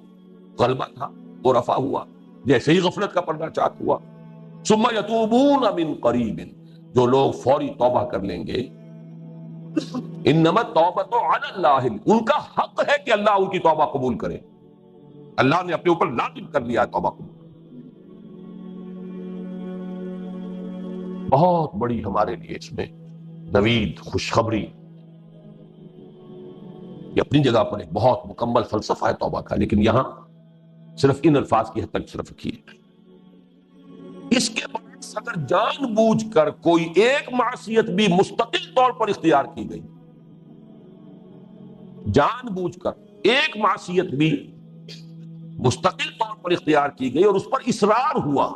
غلبہ تھا وہ رفع ہوا، جیسے ہی غفلت کا پردہ چاک ہوا، ثم یتوبون من قریب، جو لوگ فوری توبہ کر لیں گے، انما التوبۃ علی اللہ، ان کا حق ہے کہ اللہ ان کی توبہ قبول کرے، اللہ نے اپنے اوپر لازم کر لیا توبہ قبول۔ بہت بڑی ہمارے لیے اس میں نوید خوشخبری، یہ اپنی جگہ پر ایک بہت مکمل فلسفہ ہے توبہ کا، لیکن یہاں صرف ان الفاظ کی حد تک صرف رکھی ہے۔ اس کے برعکس اگر جان بوجھ کر کوئی ایک معصیت بھی مستقل طور پر اختیار کی گئی، جان بوجھ کر ایک معصیت بھی مستقل طور پر اختیار کی گئی اور اس پر اصرار ہوا،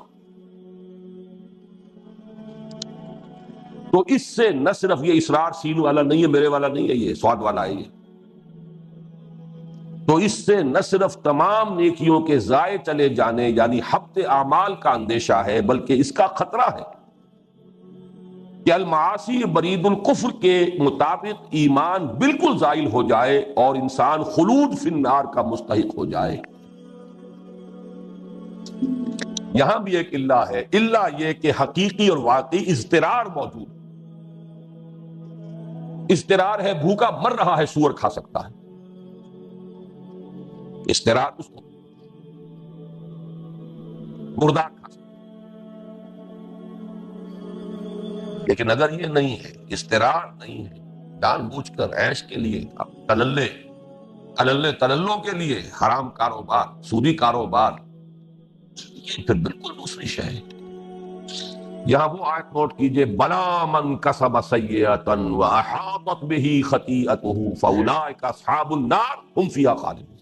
تو اس سے نہ صرف یہ اصرار سین والا نہیں ہے، میرے والا نہیں ہے، یہ سواد والا ہے، یہ تو اس سے نہ صرف تمام نیکیوں کے ضائع چلے جانے یعنی حبط اعمال کا اندیشہ ہے، بلکہ اس کا خطرہ ہے کہ المعاصی برید الکفر کے مطابق ایمان بالکل زائل ہو جائے اور انسان خلود فی النار کا مستحق ہو جائے۔ یہاں بھی ایک اللہ ہے، اللہ یہ کہ حقیقی اور واقعی اضطرار موجود، اضطرار ہے، بھوکا مر رہا ہے سور کھا سکتا ہے، اضطرار اس کو مردار کھا سکتا ہے، لیکن اگر یہ نہیں ہے، اضطرار نہیں ہے، جان بوجھ کر عیش کے لیے، تللوں کے لیے حرام کاروبار، سودی کاروبار، یہ پھر بالکل دوسری شے ہے۔ یہاں وہ آیت نوٹ کیجئے، بلا من کسب سیئۃ واحاطت بہ خطیئتہ فاولئک اصحاب النار هم فیہا خالدون۔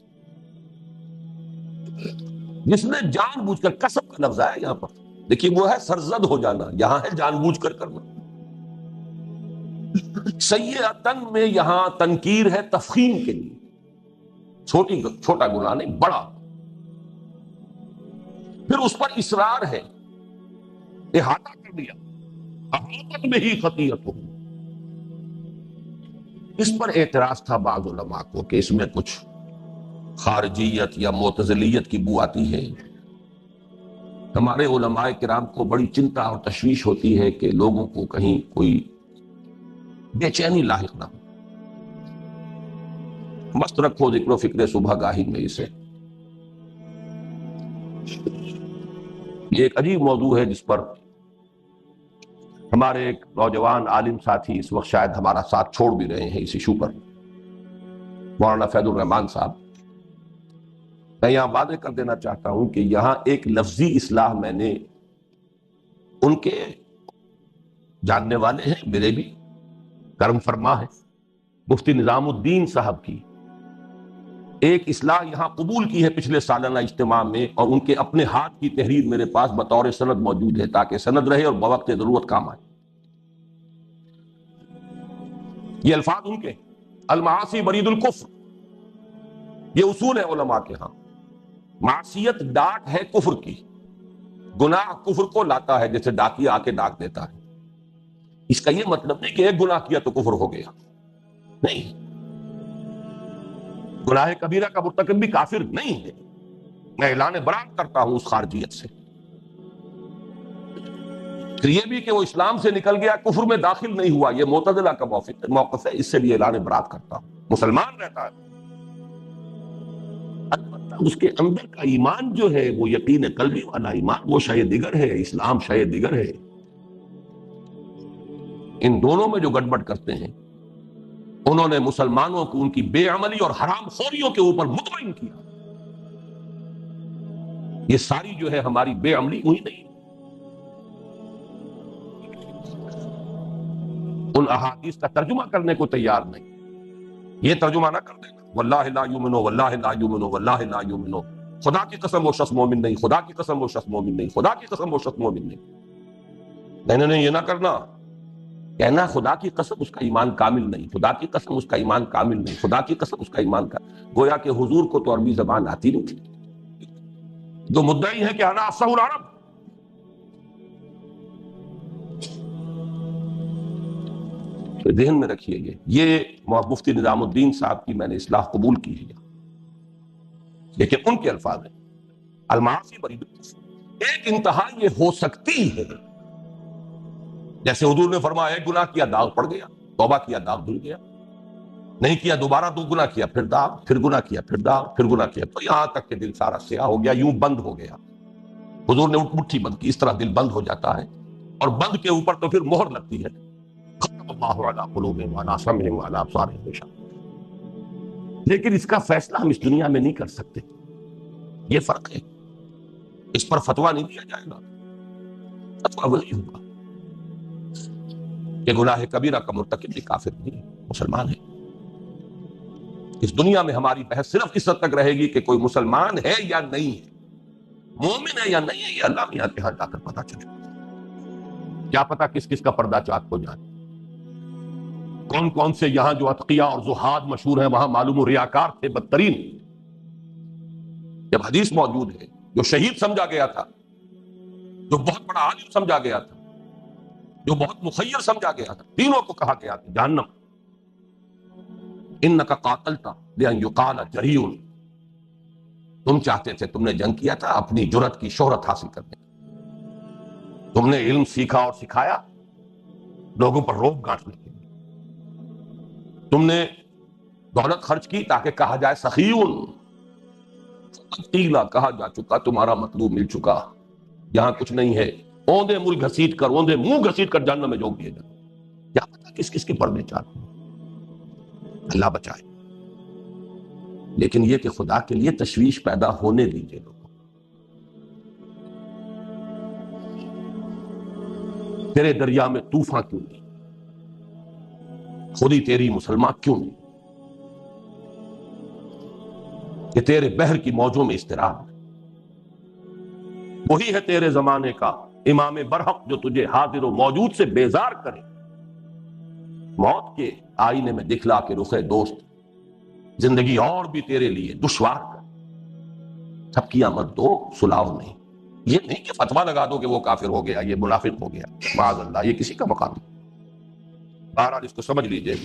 جس نے جان بوجھ کر، کسب کا لفظ ہے یہاں پر، دیکھیے وہ ہے سرزد ہو جانا، یہاں ہے جان بوجھ کر کرنا۔ سیئۃ میں یہاں تنکیر ہے تفخیم کے لیے، چھوٹا گناہ نہیں، بڑا، پھر اس پر اصرار ہے، احاطہ کر دیا، احاطت میں ہی خطیئت ہو۔ اس پر اعتراض تھا بعض علماء کو کہ اس میں کچھ خارجیت یا معتزلیت کی بو آتی ہے۔ ہمارے علماء کرام کو بڑی چنتا اور تشویش ہوتی ہے کہ لوگوں کو کہیں کوئی بے چینی لاحق نہ ہو، مست رکھو ذکر و فکر صبح گاہی میں اسے۔ یہ ایک عجیب موضوع ہے جس پر ہمارے ایک نوجوان عالم ساتھی اس وقت شاید ہمارا ساتھ چھوڑ بھی رہے ہیں اس ایشو پر، مولانا فیض الرحمان صاحب۔ میں یہاں واضح کر دینا چاہتا ہوں کہ یہاں ایک لفظی اصلاح میں نے ان کے جاننے والے ہیں، میرے بھی کرم فرما ہے، مفتی نظام الدین صاحب کی ایک اصلاح یہاں قبول کی ہے پچھلے سالانہ اجتماع میں، اور ان کے اپنے ہاتھ کی تحریر میرے پاس بطور سند موجود ہے تاکہ سند رہے اور بوقت ضرورت کام آئے۔ یہ الفاظ ان کے، المعاصی برید الکفر، یہ اصول ہے علماء کے ہاں۔ معصیت ڈاک ہے کفر کی، گناہ کفر کو لاتا ہے، جیسے ڈاکیا آ کے ڈاک دیتا ہے۔ اس کا یہ مطلب نہیں کہ ایک گناہ کیا تو کفر ہو گیا، نہیں، گناہ کبیرہ کا مرتکب بھی کافر نہیں ہے۔ میں اعلان برات کرتا ہوں اس خارجیت سے۔ پھر یہ بھی کہ وہ اسلام سے نکل گیا، کفر میں داخل نہیں ہوا، یہ معتزلہ کا موقف ہے، اس سے بھی اعلان برات کرتا ہوں۔ مسلمان رہتا ہے، البتہ اس کے اندر کا ایمان جو ہے وہ یقین قلبی والا ایمان، وہ شے دیگر ہے، اسلام شے دیگر ہے۔ ان دونوں میں جو گڑبڑ کرتے ہیں، انہوں نے مسلمانوں کو ان کی بے عملی اور حرام خوریوں کے اوپر مطمئن کیا۔ یہ ساری جو ہے ہماری بے عملی ہوئی نہیں، ان احادیث کا ترجمہ کرنے کو تیار نہیں، یہ ترجمہ نہ کر دینا، واللہ لا یؤمنو واللہ لا یؤمنو واللہ لا یؤمنو، خدا کی قسم وہ شخص مومن نہیں، خدا کی قسم وہ شخص مومن نہیں، خدا کی قسم وہ شخص مومن نہیں۔ نہیں، یہ نہ کرنا، کہنا خدا کی قسم اس کا ایمان کامل نہیں، خدا کی قسم اس کا ایمان کامل نہیں، خدا کی قسم اس کا ایمان کا، گویا کہ حضور کو تو عربی زبان آتی نہیں تھی، جو مدعی ہے کہ انا افصح العرب، تو ذہن میں رکھیے یہ مفتی نظام الدین صاحب کی میں نے اصلاح قبول کی ہے، لیکن ان کے الفاظ ہیں المعاصی بری بالکفر، ایک انتہا یہ ہو سکتی ہے جیسے حضور نے فرمایا ایک گناہ کیا داغ پڑ گیا، توبہ کیا داغ دھل گیا، نہیں کیا دوبارہ دو گناہ کیا پھر داغ، پھر گناہ کیا پھر داغ، پھر گناہ کیا، تو یہاں تک کہ دل سارا سیاہ ہو گیا، یوں بند ہو گیا۔ حضور نے مٹھی بند کی، اس طرح دل بند ہو جاتا ہے، اور بند کے اوپر تو پھر مہر لگتی ہے، ختم اللہ علی قلوبہم وعلی سمعہم وعلی ابصارہم غشاوہ۔ لیکن اس کا فیصلہ ہم اس دنیا میں نہیں کر سکتے، یہ فرق ہے، اس پر فتویٰ نہیں دیا جائے گا، فتویٰ وہی ہوگا کہ گناہ کبیرہ کا مرتکب بھی کافر نہیں مسلمان ہے۔ اس دنیا میں ہماری بحث صرف اس حد تک رہے گی کہ کوئی مسلمان ہے یا نہیں ہے، مومن ہے یا نہیں ہے، یہ اللہ میاں کے ہاں جا کر پتا چلے، کیا پتا کس کس کا پردہ چاک ہو جائے، کون کون سے یہاں جو اتقیاء اور زہاد مشہور ہیں وہاں معلوم و ریاکار تھے بدترین۔ جب حدیث موجود ہے، جو شہید سمجھا گیا تھا، جو بہت بڑا عالم سمجھا گیا تھا، جو بہت مخیر سمجھا گیا تھا، تینوں کو کہا گیا کہ جہنم، انک قاتلت لان یقال جریء، تم چاہتے تھے، تم نے جنگ کیا تھا اپنی جرأت کی شہرت حاصل کرنے، تم نے علم سیکھا اور سکھایا لوگوں پر روب گانٹنے کے لیے، تم نے دولت خرچ کی تاکہ کہا جائے سخیون، قیلا کہا جا چکا تمہارا مطلوب مل چکا، یہاں کچھ نہیں ہے، اوندے منہ گھسیٹ کر، اوندے منہ گھسیٹ کر جہنم میں جھونک دیے جائیں، کیا پتا کس کس کے پردے چاک، اللہ بچائے۔ لیکن یہ کہ خدا کے لیے تشویش پیدا ہونے دیجئے لوگوں، تیرے دریا میں طوفان کیوں نہیں، خودی تیری مسلمان کیوں نہیں، کہ تیرے بحر کی موجوں میں اضطراب ہے، وہی ہے تیرے زمانے کا امام برحق جو تجھے حاضر و موجود سے بیزار کرے، موت کے آئینے میں دکھلا کے رخ دوست زندگی اور بھی تیرے لیے دشوار کر، تھپکیاں مت دو، سلاؤ نہیں، یہ نہیں کہ فتویٰ لگا دو کہ وہ کافر ہو گیا، یہ منافق ہو گیا، معاذ اللہ، یہ کسی کا مقام نہیں۔ بہرحال اس کو سمجھ لیجئے،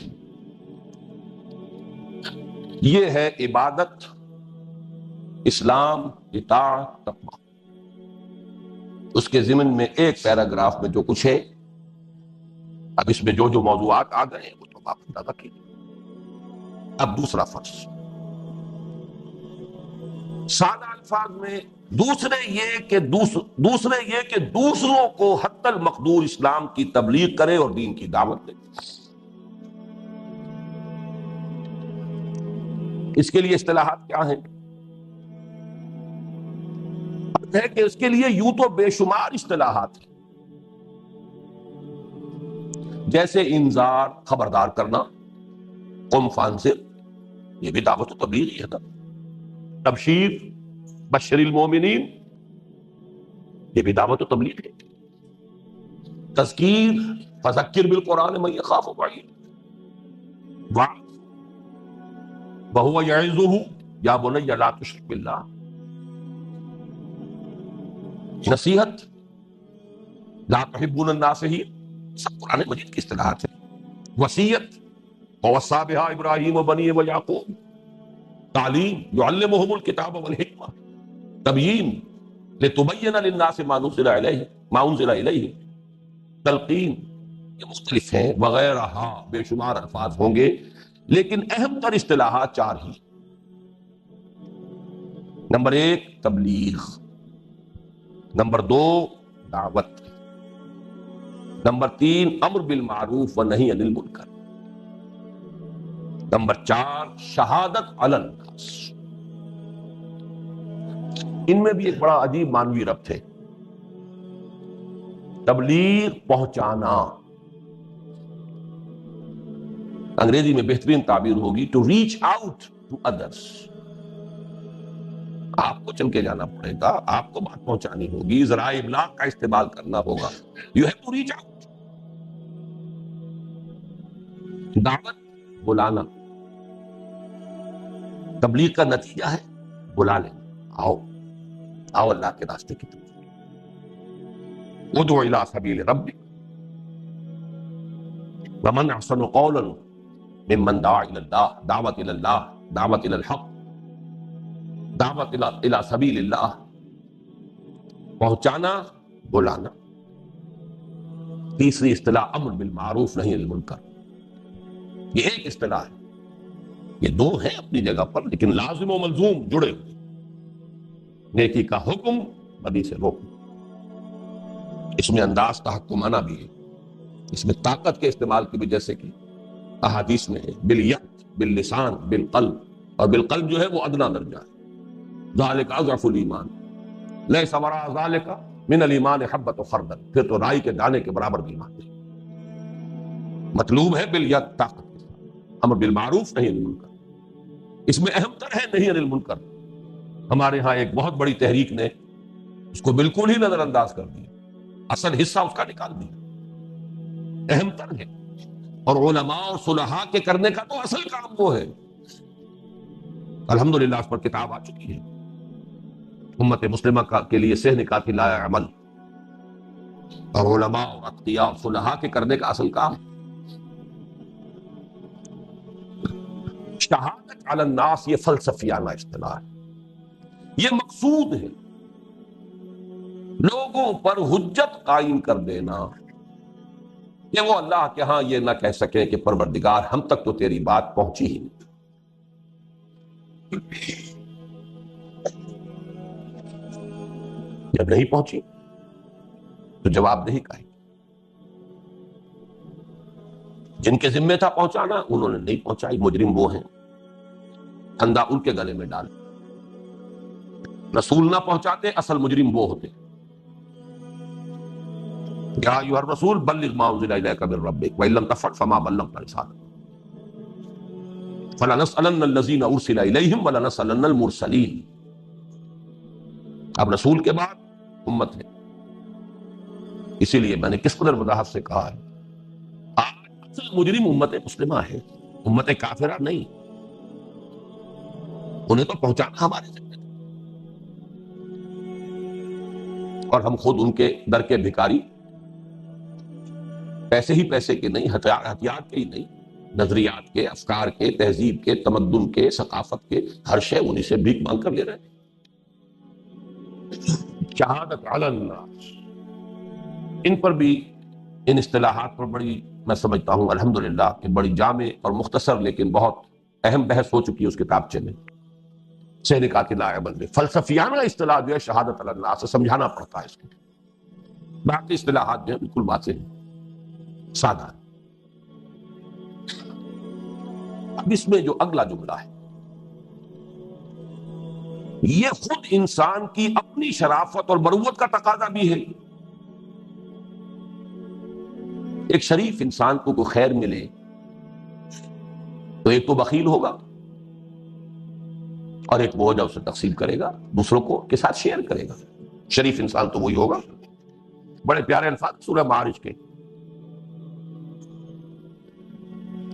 یہ ہے عبادت، اسلام، اطاعت، تقویٰ۔ اس کے ضمن میں ایک پیراگراف میں جو کچھ ہے، اب اس میں جو جو موضوعات آ گئے ہیں وہ تو آپ اندازہ کیجیے۔ اب دوسرا فرض، سادہ الفاظ میں دوسرے یہ کہ دوسروں کو حتی المقدور اسلام کی تبلیغ کرے اور دین کی دعوت دے۔ اس کے لیے اصطلاحات کیا ہیں؟ ہے کہ اس کے لیے یوں تو بے شمار اصطلاحات ہیں، جیسے انذار، خبردار کرنا، قم فانذر، یہ بھی دعوت و تبلیغ ہی ہے نا، تبشیر، بشر المومنین، یہ بھی دعوت و تبلیغ ہے، تذکیر، فذکر بالقرآن من یخاف وعید، وعظ، وہو یعظہ یا بنی لا تشرک باللہ، نصیحت، لا تحبون الناصحین، سب قرآن مجید کی اصطلاحات ہیں، وصیت، ووصی بہا ابراہیم و بنی و یعقوب، تعلیم، یعلمہم الکتاب والحکمہ، تبیین، لتبین للناس ما انزل الیہم، تلقین، یہ مختلف ہیں وغیرہ، بے شمار الفاظ ہوں گے، لیکن اہم تر اصطلاحات چار ہی۔ نمبر ایک تبلیغ، نمبر دو دعوت، نمبر تین امر بالمعروف و نہی عن المنکر، نمبر چار شہادت علی الناس۔ ان میں بھی ایک بڑا عجیب معنوی ربط ہے۔ تبلیغ پہنچانا، انگریزی میں بہترین تعبیر ہوگی to reach out to others, آپ کو چل کے جانا پڑے گا، آپ کو بات پہنچانی ہوگی، ذرائع ابلاغ کا استعمال کرنا ہوگا، you have to reach out. دعوت، بلانا، تبلیغ کا نتیجہ ہے بلا لینا، آؤ، آؤ اللہ کے راستے کی طرف، ادعو الی سبیل ربک ومن احسن قولا ممن دعا الی اللہ، دعوت الی اللہ، دعوت الی الحق، دعوت الی سبیل اللہ، پہنچانا، بلانا۔ تیسری اصطلاح امر بالمعروف نہی عن المنکر، یہ ایک اصطلاح ہے، یہ دو ہیں اپنی جگہ پر لیکن لازم و ملزوم جڑے ہوئے۔ نیکی کا حکم، بدی سے روکنا، اس میں انداز تحکمانہ بھی ہے، اس میں طاقت کے استعمال کی بھی، جیسے کہ احادیث میں ہے بالید، باللسان، بالقلب، اور بالقلب جو ہے وہ ادنا درجہ ہے، ذالک اضعف الایمان، لیس وراء ذالک من الایمان حبۃ خردل، پھر تو رائی کے دانے کے برابر بھی ایمان نہیں۔ مطلوب ہے بالید، طاقت کے ساتھ، امر بالمعروف نہی عن المنکر، اس میں اہم تر ہے نہی عن المنکر۔ ہمارے ہاں ایک بہت بڑی تحریک نے اس کو بالکل ہی نظر انداز کر دیا، اصل حصہ اس کا نکال دیا، اہم تر ہے، اور علماء اور صلحاء کے کرنے کا تو اصل کام وہ ہے۔ الحمدللہ اس پر کتاب آ چکی ہے، امت مسلمہ کے لیے صحن کافی لایا عمل، اور علماء اور اتقیاء اور صلحاء کے کرنے کا اصل کام۔ شہادت علی الناس یہ فلسفیانہ اصطلاح ہے، یہ مقصود ہے لوگوں پر حجت قائم کر دینا کہ وہ اللہ کے ہاں یہ نہ کہہ سکیں کہ پروردگار ہم تک تو تیری بات پہنچی ہی نہیں۔ جب نہیں پہنچی تو جواب دہی کا ہے، جن کے ذمہ تھا پہنچانا انہوں نے نہیں پہنچائی، مجرم وہ ہیں، پھندا ان کے گلے میں ڈال، رسول نہ پہنچاتے اصل مجرم وہ ہوتے۔ یا ایھا الرسول بلغ ما انزل الیک من ربک وان لم تفعل فما بلغت رسالته فلنسألن الذین ارسل الیہم ولنسألن المرسلین۔ اب رسول کے بعد امت ہے، اسی لیے میں نے کس قدر وضاحت سے کہا ہے، آج اصل مجرم امت مسلمہ ہے، امت کافرہ نہیں، انہیں تو پہنچانا ہمارے ذمہ ہے، اور ہم خود ان کے در کے بھکاری، پیسے ہی پیسے کے نہیں، ہتھیار کے ہی نہیں، نظریات کے، افکار کے، تہذیب کے، تمدن کے، ثقافت کے، ہر شے انہی سے بھیک مانگ کر لے رہے ہیں۔ شہادت علی الناس، ان پر بھی، ان اصطلاحات پر بڑی، میں سمجھتا ہوں الحمدللہ کہ بڑی جامع اور مختصر لیکن بہت اہم بحث ہو چکی ہے اس کتابچے میں، سے نکاتی لائبل میں۔ فلسفیانہ اصطلاح جو ہے شہادت علی الناس، سمجھانا پڑتا ہے اس کو، باقی اصطلاحات جو ہیں بالکل واضح ہیں، سادہ ہے۔ اب اس میں جو اگلا جملہ ہے یہ خود انسان کی اپنی شرافت اور مروت کا تقاضا بھی ہے۔ ایک شریف انسان کو کوئی خیر ملے تو ایک تو بخیل ہوگا، اور ایک وہ جو اسے تقسیم کرے گا، دوسروں کو کے ساتھ شیئر کرے گا۔ شریف انسان تو وہی ہوگا۔ بڑے پیارے الفاظ سورہ معارج کے،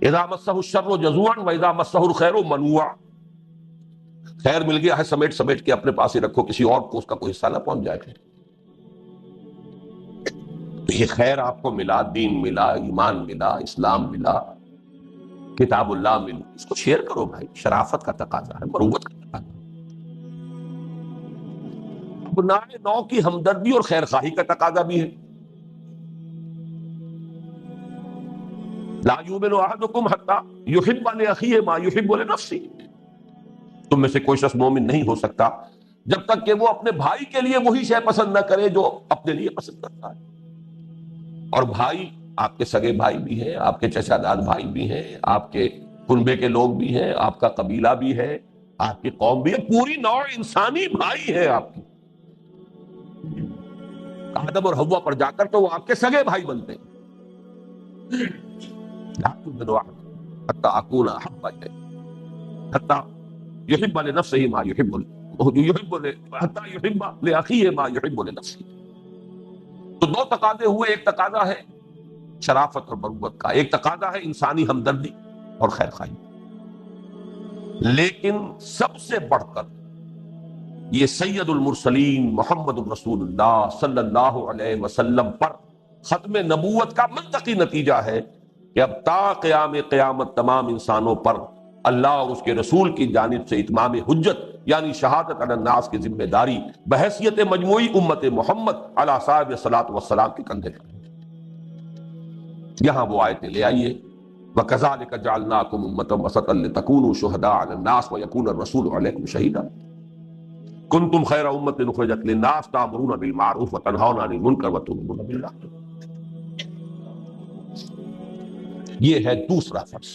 اذا مسہ الشر جزوعا واذا مسہ الخیر منوعا، خیر مل گیا ہے سمیٹ سمیٹ کے اپنے پاس ہی رکھو، کسی اور کو اس کا کوئی حصہ نہ پہنچ جائے۔ تو یہ خیر آپ کو ملا، دین ملا، ایمان ملا، اسلام ملا، کتاب اللہ ملا، اس کو شیئر کرو بھائی، شرافت کا تقاضا ہے، مروت کا تقاضا ہے، ابناء نو کی ہمدردی اور خیر خواہی کا تقاضا بھی ہے۔ لا یؤمن احدکم حتی یحب لاخیہ ما یحب لنفسہ، تم میں سے کوئی شخص مومن نہیں ہو سکتا جب تک کہ وہ اپنے بھائی کے لیے وہی شے پسند نہ کرے جو اپنے لیے پسند کرتا ہے۔ اور بھائی آپ کے سگے بھائی بھی ہیں، آپ کے چچا داد بھائی بھی ہیں، آپ کے کنبے کے لوگ بھی ہیں، آپ کا قبیلہ بھی ہے، آپ کی قوم بھی ہے، پوری نوع انسانی بھائی ہے آپ کی۔ آدم اور حوا پر جا کر تو وہ آپ کے سگے بھائی بنتے ہیں۔ لا تؤمن احدکم حتی اکون احب الیہ حتی یحب لنفسہ ما یحب حتی یحب لاخیہ ما یحب لنفسہ۔ تو دو تقاضے ہوئے، ایک تقاضا ہے شرافت اور مروت کا، ایک تقاضا ہے انسانی ہمدردی اور خیر خواہی، لیکن سب سے بڑھ کر یہ سید المرسلین محمد الرسول اللہ صلی اللہ علیہ وسلم پر ختم نبوت کا منطقی نتیجہ ہے کہ اب تا قیام قیامت تمام انسانوں پر اللہ اور اس کے رسول کی جانب سے اتمام حجت یعنی شہادت علی الناس کی ذمہ داری بحیثیت مجموعی امت محمد علی صاحب الصلاۃ والسلام کے کندھے پر ہے۔ یہاں وہ آیتیں لے آئیے وَكَذَلِكَ جَعَلْنَاكُمْ أُمَّةً وَسَطًا لِتَكُونُوا شُهَدَاءَ عَلَى النَّاسِ وَيَكُونَ الرَّسُولُ عَلَيْكُمْ شَهِيدًا كُنتُمْ خَيْرَ أُمَّةٍ أُخْرِجَتْ لِلنَّاسِ تَأْمُرُونَ بِالْمَعْرُوفِ وَتَنْهَوْنَ عَنِ الْمُنكَرِ وَتُؤْمِنُونَ بِاللَّهِ۔ یہ ہے دوسرا فرض۔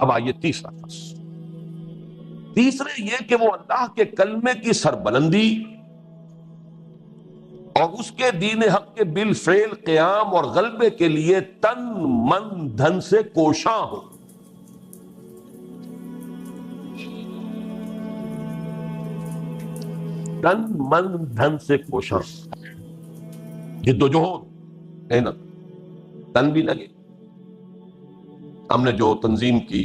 اب آئیے تیسرا فرض۔ تیسرے یہ کہ وہ اللہ کے کلمے کی سربلندی اور اس کے دین حق کے بالفعل قیام اور غلبے کے لیے تن من دھن سے کوشاں ہو۔ تن من دھن سے کوشاں، جدوجہد محنت، تن بھی لگے۔ ہم نے جو تنظیم کی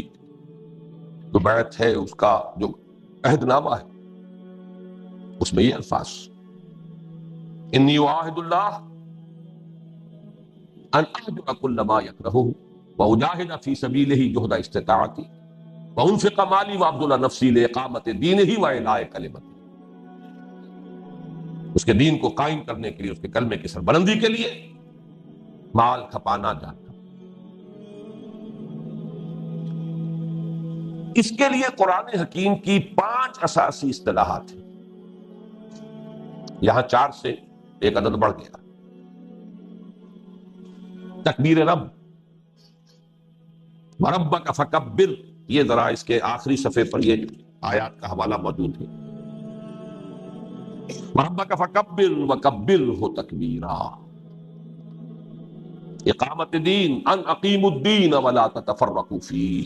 جو بیعت ہے اس کا جو عہد نامہ ہے اس میں یہ الفاظ انی اعاہد اللہ ان اہجر کل ما یکرہ واجاہد فی سبیلہ جہد استطاعتی وانفق مالی وابذل نفسی لاقامت دینہ واعلاء کلمتہ، اس کے دین کو قائم کرنے کے لیے، اس کے کلمے کی سربلندی کے لیے مال کھپانا جاتا۔ اس کے لیے قرآن حکیم کی 5 اساسی اصطلاحات ہیں۔ یہاں 4 سے ایک عدد بڑھ گیا۔ تکبیر رب، وَرَبَّكَ فَكَبِّرْ، یہ ذرا اس کے آخری صفحے پر یہ آیات کا حوالہ موجود ہے۔ وَرَبَّكَ فَكَبِّرْ وَكَبِّرْهُ تَكْبِيرًا، اقامت دین، ان اقیموا الدین ولا تتفرقوا فیہ۔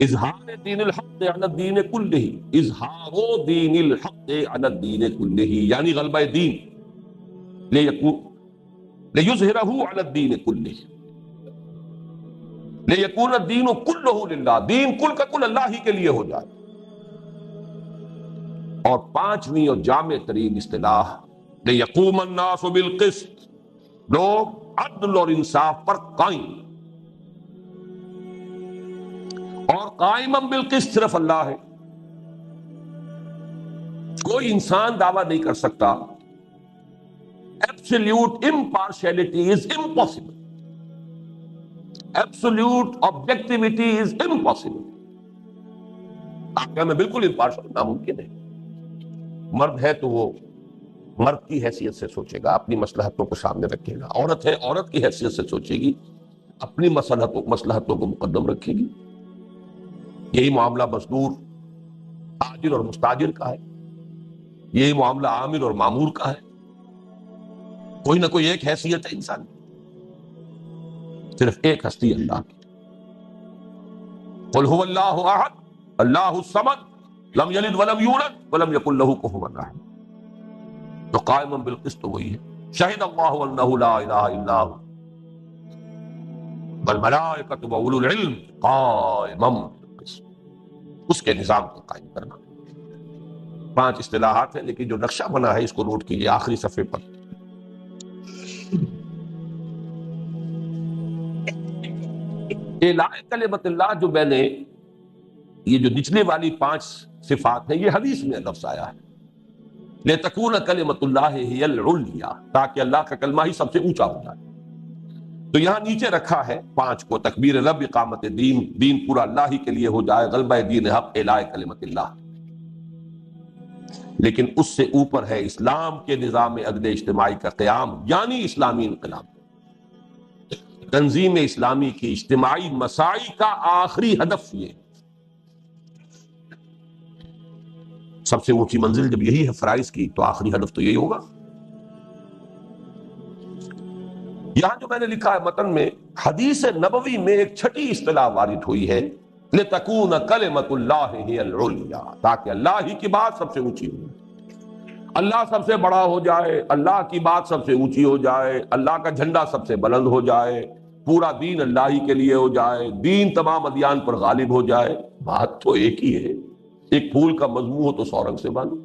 اظہار دین الحق علی الدین کلہ، اظہار دین الحق علی الدین کلہ یعنی غلبہ دین، لیظہرہ علی الدین کلہ، لیکون الدین کلہ للہ، دین کل کا کل اللہ ہی کے لیے ہو جائے۔ اور 5ویں اور جامع ترین اصطلاح لیقوم الناس بالقسط، لوگ عدل اور انصاف پر قائم، اور قائم بالقسط صرف اللہ ہے، کوئی انسان دعویٰ نہیں کر سکتا۔ Absolute impartiality is impossible, absolute objectivity is impossible. واقعہ میں بالکل امپارشل ناممکن ہے۔ مرد ہے تو وہ مرد کی حیثیت سے سوچے گا، اپنی مصلحتوں کو سامنے رکھے گا، عورت ہے عورت کی حیثیت سے سوچے گی، اپنی مصلحتوں کو مقدم رکھے گی۔ یہی معاملہ مزدور تاجر اور مستاجر کا ہے، یہی معاملہ عامل اور مامور کا ہے۔ کوئی نہ کوئی ایک حیثیت ہے انسان کی، صرف ایک ہستی اللہ کی۔ قل هو اللہ احد اللہ الصمد لم یلد ولم یولد ولم یکن له کفوا احد، تو قائم بالقسط وہی ہے۔ شہد اللہ انہ لا الہ الا هو والملائکۃ واولو العلم قائما بالقسط، اس کے نظام کو قائم کرنا۔ 5 اصطلاحات ہیں، لیکن جو نقشہ بنا ہے اس کو نوٹ کیجیے آخری صفحے پر۔ اعلاء کلمت اللہ، جو میں نے یہ جو نچلے والی 5 صفات ہیں، یہ حدیث میں لفظ آیا ہے لِتَكُونَ كَلِمَةُ اللَّهِ هِيَ الْعُلْيَا، تاکہ اللہ کا کلمہ ہی سب سے اونچا ہو جائے۔ تو یہاں نیچے رکھا ہے 5 کو، تکبیر رب، اقامت دین، دین پورا اللہ ہی کے لیے ہو جائے، غلبہ دین حق، اعلاء کلمت اللہ۔ لیکن اس سے اوپر ہے اسلام کے نظام عدل اجتماعی کا قیام، یعنی اسلامی انقلاب، تنظیم اسلامی کی اجتماعی مساعی کا آخری ہدف یہ۔ سب سے اونچی منزل جب یہی ہے فرائض کی، تو آخری ہدف تو یہی ہوگا۔ یہاں جو میں نے لکھا ہے متن میں، حدیث نبوی میں ایک 6ٹھی اصطلاح وارد ہوئی ہے لِتَكُونَ كَلِمَةُ اللَّهِ هِيَ الْعُلْيَا، تاکہ اللہ ہی کی بات سب سے اونچی ہو، اللہ سب سے بڑا ہو جائے، اللہ کی بات سب سے اونچی ہو جائے، اللہ کا جھنڈا سب سے بلند ہو جائے، پورا دین اللہ ہی کے لیے ہو جائے، دین تمام ادیان پر غالب ہو جائے، بات تو ایک ہی ہے۔ ایک پھول کا مضمون ہو تو 100 رنگ سے باندھو۔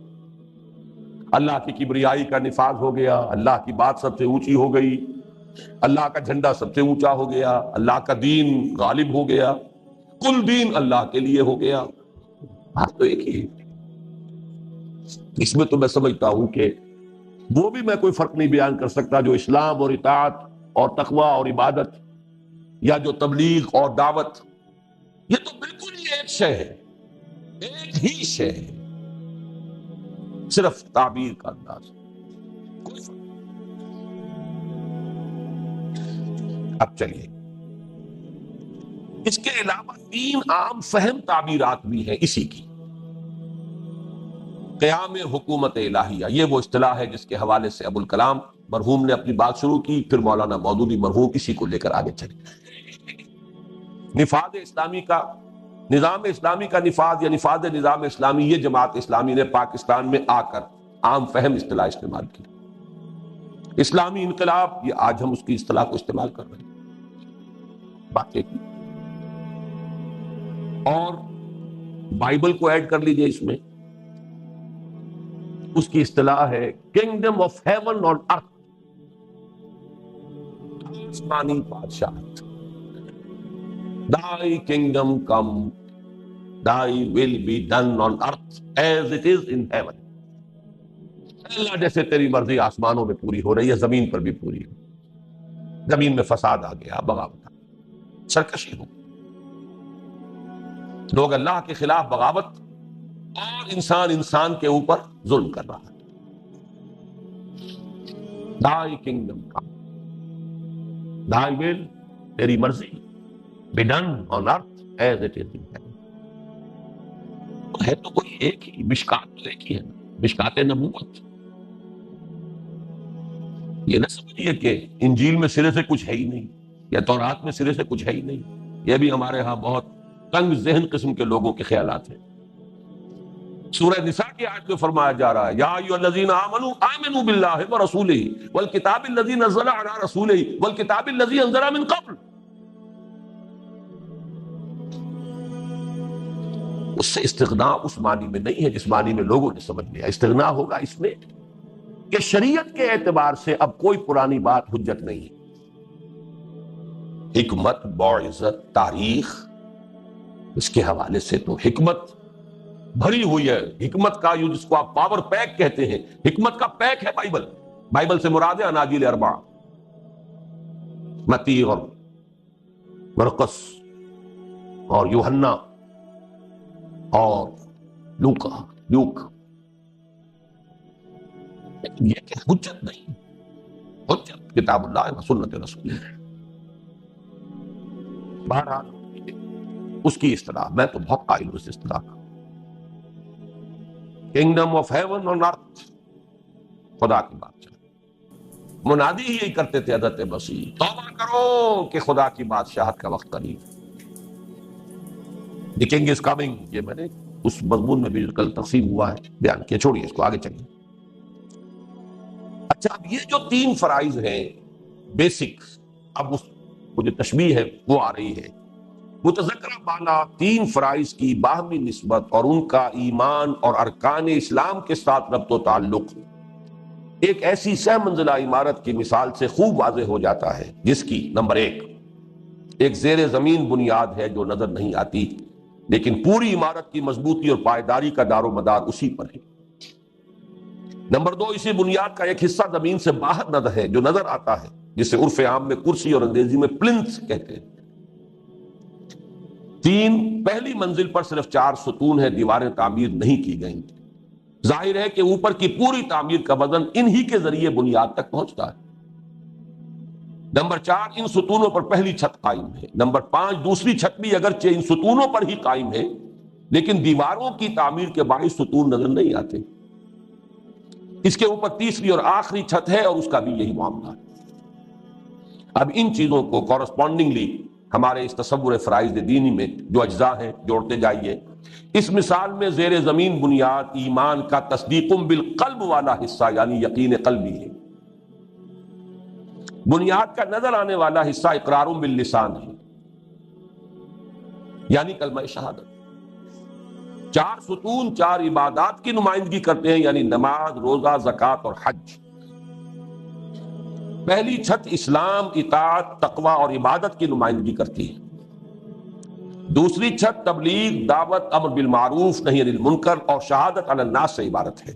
اللہ کی کبریائی کا نفاذ ہو گیا، اللہ کی بات سب سے اونچی ہو گئی، اللہ کا جھنڈا سب سے اونچا ہو گیا، اللہ کا دین غالب ہو گیا، کل دین اللہ کے لیے ہو گیا، بات تو ایک ہی ہے۔ اس میں تو میں سمجھتا ہوں کہ وہ بھی میں کوئی فرق نہیں بیان کر سکتا جو اسلام اور اطاعت اور تقوی اور عبادت یا جو تبلیغ اور دعوت، یہ تو بالکل ہی ایک شے ہے، ایک ہی شے ہے، صرف تعبیر کا انداز، کوئی فرق نہیں۔ اب چلیے، اس کے علاوہ 3 عام فہم تعبیرات بھی ہیں اسی کی۔ قیام حکومت الہیہ، یہ وہ اصطلاح ہے جس کے حوالے سے ابوالکلام مرحوم نے اپنی بات شروع کی، پھر مولانا مودودی مرحوم اسی کو لے کر آگے چلے۔ نفاذ اسلامی کا، نظام اسلامی کا نفاذ یا نفاذ نظام اسلامی، یہ جماعت اسلامی نے پاکستان میں آ کر عام فہم اصطلاح استعمال کی۔ اسلامی انقلاب، یہ آج ہم اس کی اصطلاح کو استعمال کر رہے ہیں، بات ایک۔ اور بائبل کو ایڈ کر لیجئے اس میں، اس کی اصطلاح ہے کنگڈم آف ہیون آن ارتھ، آسمانی بادشاہت۔ Thy kingdom come, thy will be done on earth as it is in heaven۔ اللہ جیسے تیری مرضی آسمانوں میں پوری ہو رہی ہے، زمین پر بھی پوری ہو۔ زمین میں فساد آ گیا، بغاوت، سرکشی ہو، لوگ اللہ کے خلاف بغاوت، اور انسان انسان کے اوپر ظلم کر رہا ہے۔ Thy kingdom come, thy will، تیری مرضی، be done on earth as it is in heaven۔ ہے تو کوئی ایک ہی، مشکات تو ایک ہی ہے، مشکات نبوت۔ یہ نہ سمجھیے کہ انجیل میں سرے سے کچھ ہے ہی نہیں، یا تورات میں سرے سے کچھ ہے ہی نہیں، یہ بھی ہمارے ہاں بہت تنگ ذہن قسم کے لوگوں کے خیالات ہیں۔ سورہ نساء کی آیت میں فرمایا جا رہا ہے، یا ایھا الذین آمنوا آمنوا باللہ ورسولہ والکتاب الذی نزل علی رسولہ والکتاب الذی انزل من قبل۔ اس سے استغنا اس معنی میں نہیں ہے جس معنی میں لوگوں نے سمجھ لیا۔ استغنا ہوگا اس میں کہ شریعت کے اعتبار سے اب کوئی پرانی بات حجت نہیں ہے۔ حکمت، موعظت، تاریخ، اس کے حوالے سے تو حکمت بھری ہوئی ہے۔ حکمت کا جس کو آپ پاور پیک کہتے ہیں، حکمت کا پیک ہے بائبل۔ بائبل سے مراد ہے اناجیل 4، متی اور مرقس اور یوحنا اور لوک۔ یہ کہ حجت نہیں، حجت کتاب اللہ و سنت رسول ہے۔ بہرحال اس کی اصطلاح، میں تو بہت قائل ہوں اس اصطلاح کا، کنگڈم آف ہیون آن ارتھ، خدا کی بات چاہے۔ منادی ہی یہی کرتے تھے حضرت مسیح، توبہ کرو کہ خدا کی بادشاہت کا وقت قریب ہے۔ دی کنگ از کمنگ، یہ میں نے اس مضمون میں بھی کل تقسیم ہوا ہے بیان کیا، چھوڑیے اس کو، آگے چلیے۔ اچھا، اب یہ جو 3 فرائض ہیں بیسک، اب اس کو جو تشبیہ ہے وہ آ رہی ہے۔ متذکرہ بالا 3 فرائض کی باہمی نسبت اور ان کا ایمان اور ارکان اسلام کے ساتھ ربط و تعلق ایک ایسی سہ منزلہ عمارت کی مثال سے خوب واضح ہو جاتا ہے، جس کی نمبر 1 ایک زیر زمین بنیاد ہے جو نظر نہیں آتی، لیکن پوری عمارت کی مضبوطی اور پائیداری کا دار و مدار اسی پر ہے۔ نمبر 2، اسی بنیاد کا ایک حصہ زمین سے باہر نظر ہے جو نظر آتا ہے، جسے عرف عام میں کرسی اور انگریزی میں پلنتھ کہتے ہیں۔ 3، پہلی منزل پر صرف 4 ستون ہیں، دیواریں تعمیر نہیں کی گئیں۔ ظاہر ہے کہ اوپر کی پوری تعمیر کا وزن انہی کے ذریعے بنیاد تک پہنچتا ہے۔ نمبر 4، ان ستونوں پر پہلی چھت قائم ہے۔ نمبر 5، دوسری چھت بھی اگرچہ ان ستونوں پر ہی قائم ہے، لیکن دیواروں کی تعمیر کے باعث ستون نظر نہیں آتے۔ اس کے اوپر تیسری اور آخری چھت ہے اور اس کا بھی یہی معاملہ ہے۔ اب ان چیزوں کو کورسپونڈنگلی ہمارے اس تصور فرائض دینی میں جو اجزاء ہیں جوڑتے جائیے۔ اس مثال میں زیر زمین بنیاد ایمان کا تصدیق بالقلب والا حصہ یعنی یقین قلبی ہے۔ بنیاد کا نظر آنے والا حصہ اقرار باللسان ہے، یعنی کلمہ شہادت۔ چار ستون چار عبادات کی نمائندگی کرتے ہیں، یعنی نماز، روزہ، زکوٰۃ اور حج۔ پہلی چھت اسلام، اطاعت، تقوی اور عبادت کی نمائندگی کرتی ہے۔ دوسری چھت تبلیغ، دعوت، امر بالمعروف، نہی عن المنکر اور شہادت علی الناس سے عبارت ہے۔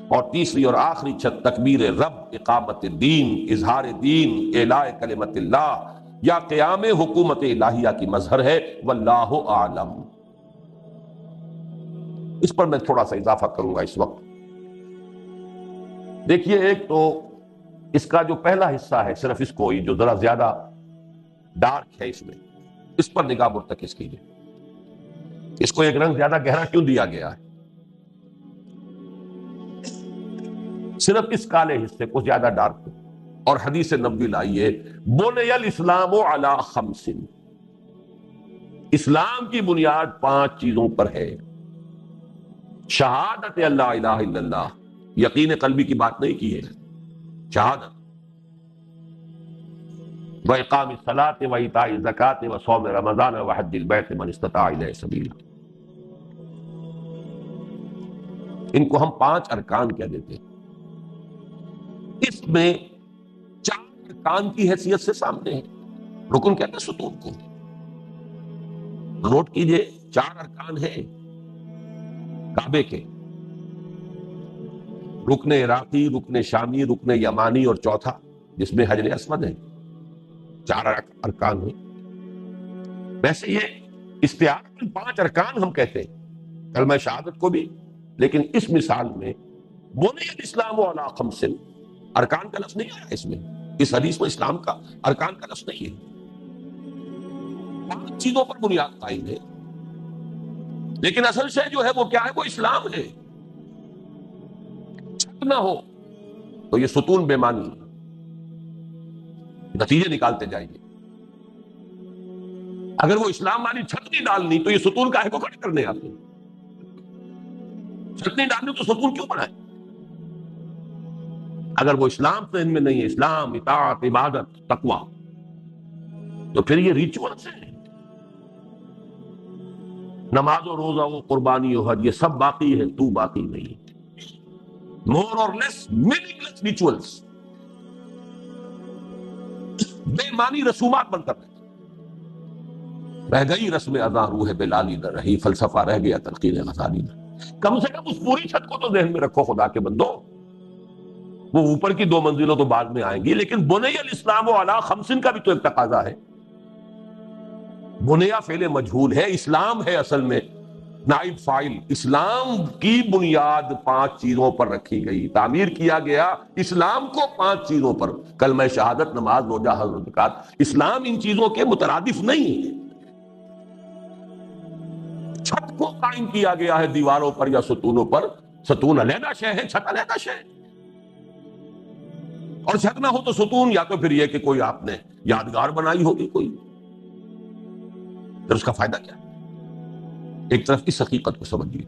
اور تیسری اور آخری چھت تکبیر رب، اقامت الدین، اظہار دین، اعلاء کلمت اللہ یا قیام حکومت الہیہ کی مظہر ہے۔ واللہ اعلم۔ اس پر میں تھوڑا سا اضافہ کروں گا اس وقت۔ دیکھیے، ایک تو اس کا جو پہلا حصہ ہے، صرف اس کو ہی جو ذرا زیادہ ڈارک ہے، اس پر نگاہ مرتکز کیجیے۔ اس کو ایک رنگ زیادہ گہرا کیوں دیا گیا ہے؟ صرف اس کالے حصے کو زیادہ ڈارک کیوں؟ اور حدیث نبوی لائیے، بنی الاسلام علی خمس، اسلام کی بنیاد 5 چیزوں پر ہے۔ شہادت اللہ الہ الا اللہ، یقین قلبی کی بات نہیں کی ہے، شہادت، وَإِقَامِ الصَّلَاةِ وَإِيتَاءِ الزَّكَاةِ وَصَوْمِ رَمَضَانَ وَحَجِّ الْبَيْتِ مَنِ اسْتَطَاعَ إِلَيْهِ سَبِيلًا۔ ان کو ہم 5 ارکان کہہ دیتے ہیں۔ اس میں 4 ارکان کی حیثیت سے سامنے ہیں۔ رکن کہتے ہیں ستون کو، نوٹ کیجئے 4 ارکان ہیں کعبے کے: رکن عراقی، رکن شامی، رکن یمانی اور چوتھا جس میں حجر اسود ہے۔ 4 ارکان ہیں۔ ویسے یہ استعارہ 5 ارکان ہم کہتے ہیں کلمہ شہادت کو بھی، لیکن اس مثال میں بنی الاسلام علی خمس، ارکان کا لفظ نہیں آیا اس میں، اس حدیث میں اسلام کا ارکان کا لفظ نہیں ہے۔ 5 چیزوں پر بنیاد قائم ہے، لیکن اصل شے جو ہے وہ کیا ہے؟ وہ اسلام ہے۔ چھت نہ ہو تو یہ ستون بے معنی، نتیجے نکالتے جائیے۔ اگر وہ اسلام والی چھت نہیں ڈالنی تو یہ ستون کاہے کو کھڑے کرنے آتے؟ چھت نہیں ڈالنی تو ستون کیوں بنائے؟ اگر وہ اسلام سے ان میں نہیں ہے، اسلام، اطاعت، عبادت، تقوی، تو پھر یہ ریچولز ہیں۔ نماز و روزہ و قربانی و حج یہ سب باقی ہے، تو باقی نہیں۔ مور اور لیس میننگ لیس ریچولز، بے معنی رسومات بن کر رہ گئی رسم اذاں روح بلالی نہ رہی، فلسفہ رہ گیا تلقین غزالی نہ۔ کم سے کم اس پوری چھت کو تو ذہن میں رکھو خدا کے بندو۔ وہ اوپر کی 2 منزلوں تو بعد میں آئیں گی، لیکن بنی الاسلام علی خمس کا بھی تو ایک تقاضا ہے۔ بنیا فعل مجہول ہے، اسلام ہے اصل میں نائب فاعل۔ اسلام کی بنیاد 5 چیزوں پر رکھی گئی، تعمیر کیا گیا اسلام کو 5 چیزوں پر: کلمہ شہادت، نماز، روزہ، حج، زکوٰۃ۔ اسلام ان چیزوں کے مترادف نہیں ہے۔ چھت کو قائم کیا گیا ہے دیواروں پر یا ستونوں پر۔ ستون علیحدہ شے ہے، چھت علیحدہ شے ہے۔ اور چھت نہ ہو تو ستون یا تو پھر یہ کہ کوئی آپ نے یادگار بنائی ہوگی کوئی، پھر اس کا فائدہ کیا؟ ایک طرف اس حقیقت کو سمجھیے،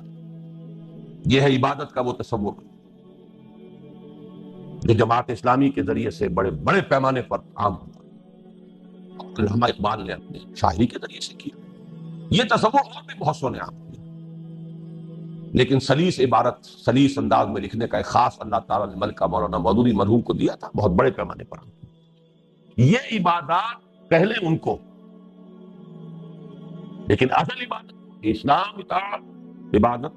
یہ ہے عبادت کا وہ تصور جو جماعت اسلامی کے ذریعے سے بڑے بڑے پیمانے پر عام ہوا، علامہ اقبال نے اپنے شاعری کے ذریعے سے کیا۔ یہ تصور اور بھی بہت سو نے عام کیا، لیکن سلیس عبارت، سلیس انداز میں لکھنے کا ایک خاص اللہ تعالیٰ نے ملکہ مولانا مودودی مرحوم کو دیا تھا، بہت بڑے پیمانے پر عام کیا۔ یہ عبادات کہہ لیں ان کو، لیکن اصل عبادت اسلام، اطاعت، عبادت۔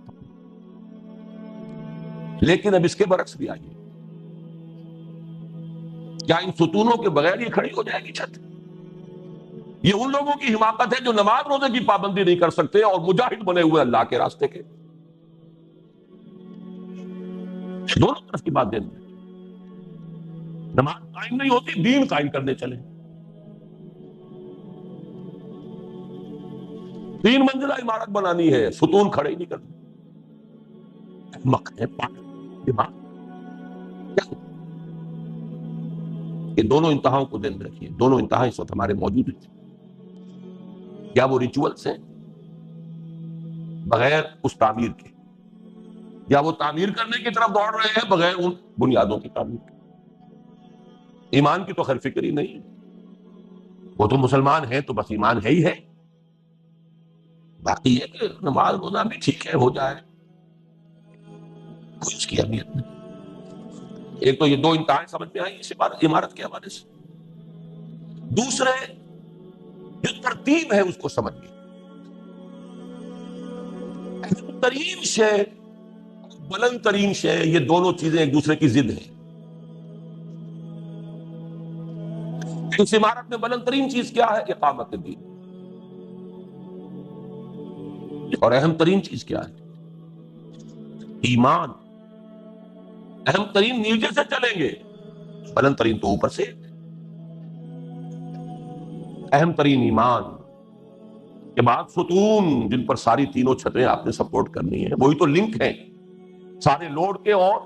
لیکن اب اس کے برعکس بھی آئیے، کیا ان ستونوں کے بغیر یہ کھڑی ہو جائے گی چھت؟ یہ ان لوگوں کی حماقت ہے جو نماز روزے کی پابندی نہیں کر سکتے اور مجاہد بنے ہوئے اللہ کے راستے کے۔ دونوں طرف کی بات دین میں، نماز قائم نہیں ہوتی، دین قائم کرنے چلے۔ 3 منزلہ عمارت بنانی ہے، ستون کھڑے ہی نہیں کرتے۔ احمق ہے، پاگل دماغ کیا؟ یہ دونوں انتہاؤں کو ذہن میں رکھیے، دونوں انتہا اس وقت ہمارے موجود ہیں۔ کیا وہ ریچولز ہیں بغیر اس تعمیر کے، یا وہ تعمیر کرنے کی طرف دوڑ رہے ہیں بغیر ان بنیادوں کی تعمیر کے؟ ایمان کی تو خیر فکر ہی نہیں، وہ تو مسلمان ہیں تو بس ایمان ہے ہی ہے، باقی ہے کہ نماز روزہ بھی ٹھیک ہے ہو جائے، کوئی اس کی اہمیت نہیں۔ ایک تو یہ دو انتہائی سمجھ میں آئی اس عمارت کے حوالے سے، دوسرے جو ترتیب ہے اس کو سمجھیے، اہم ترین شے، بلند ترین شے، یہ دونوں چیزیں ایک دوسرے کی ضد ہیں۔ اس عمارت میں بلند ترین چیز کیا ہے؟ اقامت دین۔ اور اہم ترین چیز کیا ہے؟ ایمان۔ اہم ترین نیچے سے چلیں گے، بلند ترین تو اوپر سے۔ اہم ترین ایمان کے بعد ستون جن پر ساری تینوں چھتیں آپ نے سپورٹ کرنی ہے، وہی تو لنک ہیں سارے لوڈ کے، اور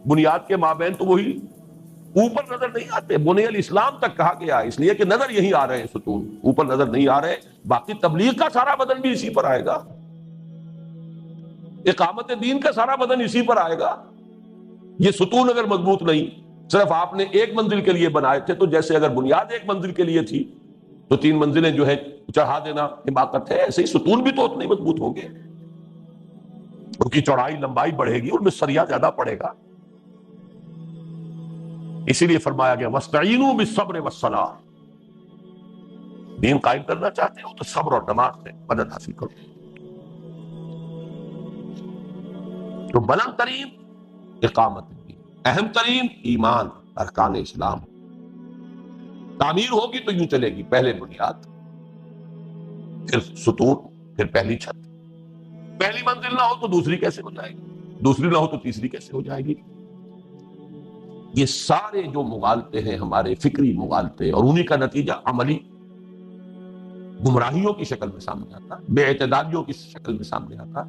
بنیاد کے مابین تو وہی اوپر نظر نہیں آتے۔ بنی الاسلام تک کہا گیا اس لیے کہ نظر یہی آ رہے ہیں، ستون اوپر نظر نہیں آ رہے، باقی تبلیغ کا سارا بدن بھی اسی پر آئے گا، اقامت دین کا سارا بدن اسی پر آئے گا۔ یہ ستون اگر مضبوط نہیں، صرف آپ نے ایک منزل کے لیے بنائے تھے، تو جیسے اگر بنیاد ایک منزل کے لیے تھی تو تین منزلیں جو ہے چڑھا دینا حماقت ہے، ایسے ہی ستون بھی تو اتنے مضبوط ہوں گے، ان کی چوڑائی لمبائی بڑھے گی، ان میں سریا زیادہ پڑے گا۔ اسی لیے فرمایا گیا وَاسْتَعِینُوا بِالصَّبْرِ وَالصَّلَاةِ، دین قائم کرنا چاہتے ہو تو صبر اور نماز سے مدد حاصل کرو۔ تو بلند ترین اقامت دین، اہم ترین ایمان، ارکان اسلام۔ تعمیر ہوگی تو یوں چلے گی، پہلے بنیاد، پھر ستون، پھر پہلی چھت۔ پہلی منزل نہ ہو تو دوسری کیسے ہو جائے گی، دوسری نہ ہو تو تیسری کیسے ہو جائے گی؟ یہ سارے جو مغالطے ہیں ہمارے فکری مغالطے، اور انہی کا نتیجہ عملی گمراہیوں کی شکل میں سامنے آتا، بے اعتدالیوں کی شکل میں سامنے آتا۔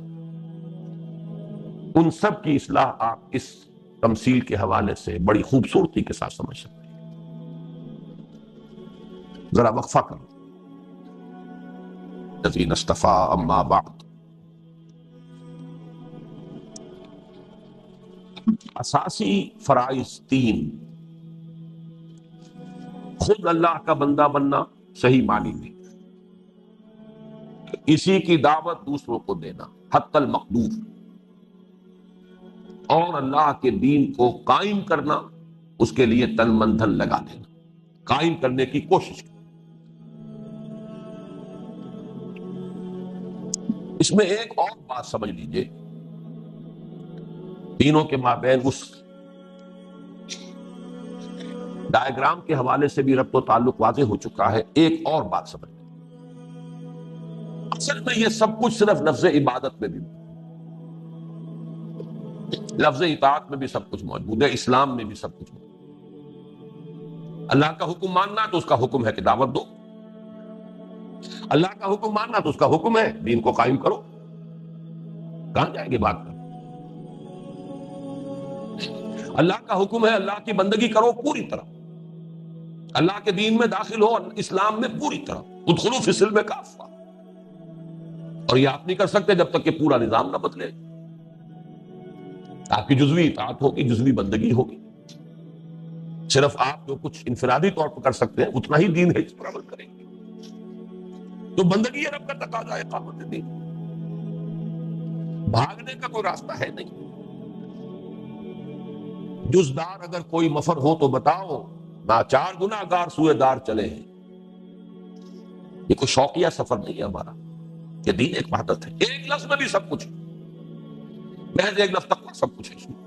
ان سب کی اصلاح آپ اس تمثیل کے حوالے سے بڑی خوبصورتی کے ساتھ سمجھ سکتے ہیں۔ ذرا وقفہ کرو۔ الذین اصطفیٰ اما بعد، اساسی فرائض تین، خود اللہ کا بندہ بننا صحیح معنی میں، اسی کی دعوت دوسروں کو دینا حتی المقدور، اور اللہ کے دین کو قائم کرنا، اس کے لیے تن من دھن لگا دینا، قائم کرنے کی کوشش کرنا۔ اس میں ایک اور بات سمجھ لیجئے، تینوں کے مابین اس ڈائیگرام کے حوالے سے بھی ربط و تعلق واضح ہو چکا ہے، ایک اور بات سمجھ لیجئے۔ اصل میں یہ سب کچھ صرف لفظ عبادت میں بھی، لفظ اطاعت میں بھی سب کچھ موجود ہے، اسلام میں بھی سب کچھ موجود ہے۔ اللہ کا حکم ماننا تو اس کا حکم ہے کہ دعوت دو، اللہ کا حکم ماننا تو اس کا حکم ہے دین کو قائم کرو، کہاں جائیں گے بات کر؟ اللہ کا حکم ہے اللہ کی بندگی کرو پوری طرح، اللہ کے دین میں داخل ہو اسلام میں پوری طرح، ادخلوا فی السلم کافہ، اور یہ آپ نہیں کر سکتے جب تک کہ پورا نظام نہ بدلے۔ آپ کی جزوی اطاعت ہوگی، جزوی بندگی ہوگی، صرف آپ جو کچھ انفرادی طور پر کر سکتے ہیں اتنا ہی دین ہے اس پر عمل کریں گے، تو بندگی رب کا تقاضا ہے، اقامت دین، بھاگنے کا کوئی راستہ ہے نہیں۔ جزدار اگر کوئی مفر ہو تو بتاؤ، ناچار گناہگار سوئے دار چلے ہیں۔ یہ کوئی شوقیہ سفر نہیں ہے ہمارا، یہ دین ایک وحدت ہے، ایک لفظ میں بھی سب کچھ، محض ایک لفظ تقویٰ سب کچھ ہے اس میں،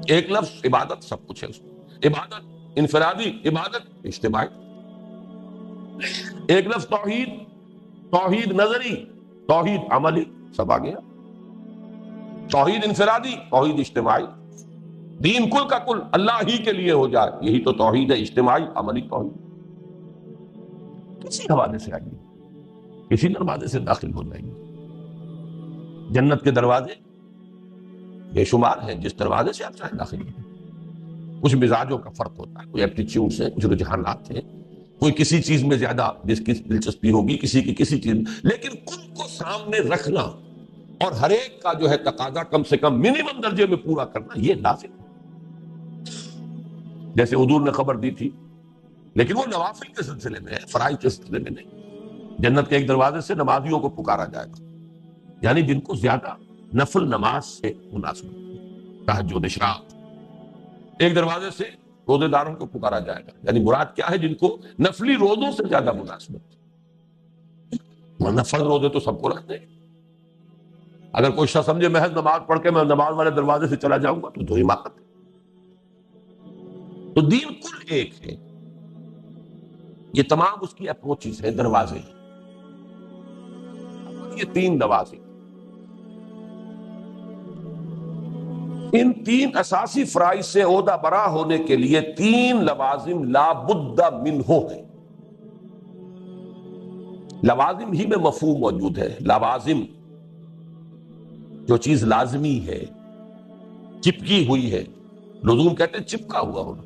ایک لفظ عبادت سب کچھ ہے اس میں، عبادت انفرادی، عبادت اجتماعی، ایک لفظ توحید، توحید نظری، توحید عملی، سب آ گیا، توحید انفرادی، توحید اجتماعی، دین کل کا کل اللہ ہی کے لیے ہو جائے، یہی تو توحید ہے، اجتماعی عملی توحید۔ کسی حوالے سے آئیے، کسی دروازے سے داخل ہو جائیں گے، جنت کے دروازے بے شمار ہیں، جس دروازے سے آپ چاہیں داخل ہوں۔ کچھ مزاجوں کا فرق ہوتا ہے، کوئی ایپٹیچیوڈز ہیں، کچھ رجحانات ہیں، کوئی کسی چیز میں زیادہ جس کی دلچسپی ہوگی، کسی کی کسی چیز، لیکن کل کو سامنے رکھنا اور ہر ایک کا جو ہے تقاضا کم سے کم منیمم درجے میں پورا کرنا، یہ لازم ہے۔ جیسے حضور نے خبر دی تھی، لیکن وہ نوافل کے سلسلے میں ہے، فرائض کے سلسلے میں نہیں۔ جنت کے ایک دروازے سے نمازیوں کو پکارا جائے گا، یعنی جن کو زیادہ نفل نماز سے مناسبت، تہجد، اشراق۔ ایک دروازے سے روزے داروں کو پکارا جائے گا، یعنی مراد کیا ہے؟ جن کو نفلی روزوں سے زیادہ مناسبت، ورنہ فرض روزے تو سب کو رکھتے ہیں۔ اگر کوئی شخص سمجھے محض نماز پڑھ کے میں نماز والے دروازے سے چلا جاؤں گا تو حماقت ہے۔ تو دین کل ایک ہے، یہ تمام اس کی اپروچز ہیں، دروازے ہیں۔ یہ 3 دروازے، ان 3 اساسی فرائض سے عہدہ برا ہونے کے لیے 3 لوازم لا بد منہ ہیں۔ لوازم ہی میں مفہوم موجود ہے۔ لوازم جو چیز لازمی ہے، چپکی ہوئی ہے، لزوم کہتے ہیں چپکا ہوا ہونا۔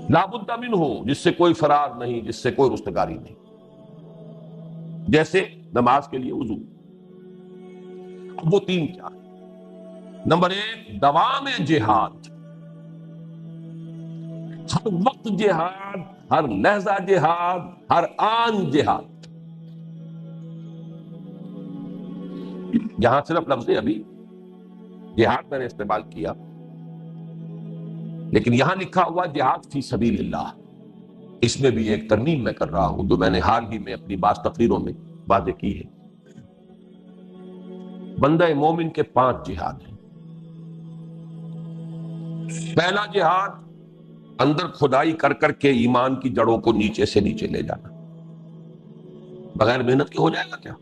لا بد منہ، جس سے کوئی فرار نہیں، جس سے کوئی رستگاری نہیں، جیسے نماز کے لیے وضو۔ اب وہ 3 کیا ہے؟ نمبر 1، دوام جہاد، ہر وقت جہاد، ہر لحظہ جہاد، ہر آن جہاد۔ یہاں صرف لفظ ابھی جہاد میں نے استعمال کیا، لیکن یہاں لکھا ہوا جہاد فی سبیل اللہ۔ اس میں بھی ایک ترمیم میں کر رہا ہوں جو میں نے حال ہی میں اپنی بعض تقریروں میں واضح کی ہے۔ بندہ مومن کے 5 جہاد ہیں۔ پہلا جہاد اندر کھدائی کر کر کے ایمان کی جڑوں کو نیچے سے نیچے لے جانا۔ بغیر محنت کے ہو جائے گا کیا؟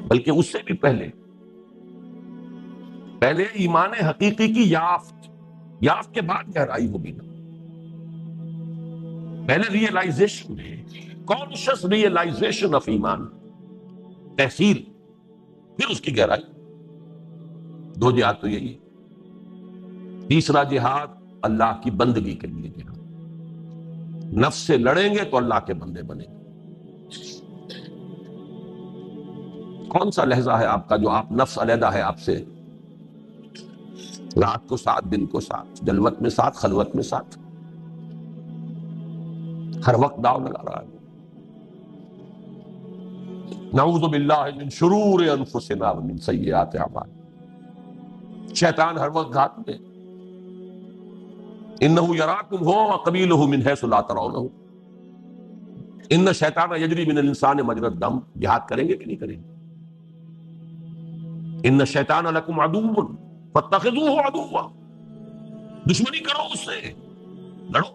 بلکہ اس سے بھی پہلے ایمان حقیقی کی یافت کے بعد گہرائی ہوگی نا۔ پہلے ریئلائزیشن ہے، کانشس ریئلائزیشن آف ایمان، تحصیل، پھر اس کی گہرائی۔ 2 جہاد تو یہی ہے۔ تیسرا جہاد اللہ کی بندگی کے لیے جہاد، نفس سے لڑیں گے تو اللہ کے بندے بنیں گے۔ کون سا لہجہ ہے آپ کا جو آپ نفس علیحدہ ہے آپ سے، رات کو 7 دن کو 7، جلوت میں 7، خلوت میں 7، ہر وقت داؤ لگا رہا ہے۔ نعوذ باللہ من شرور انفسنا ومن سیئات اعمالنا۔ شیطان ہر وقت گھات میں، انہ یراکم هو وقبیلہ من حیث لا ترونہ۔ ان الشیطان یجری من الانسان مجری الدم۔ جہاد کریں گے کہ نہیں کریں گے؟ ان الشیطان لکم عدو فاتخذوہ عدوا۔ دشمنی کرو اس سے، لڑو۔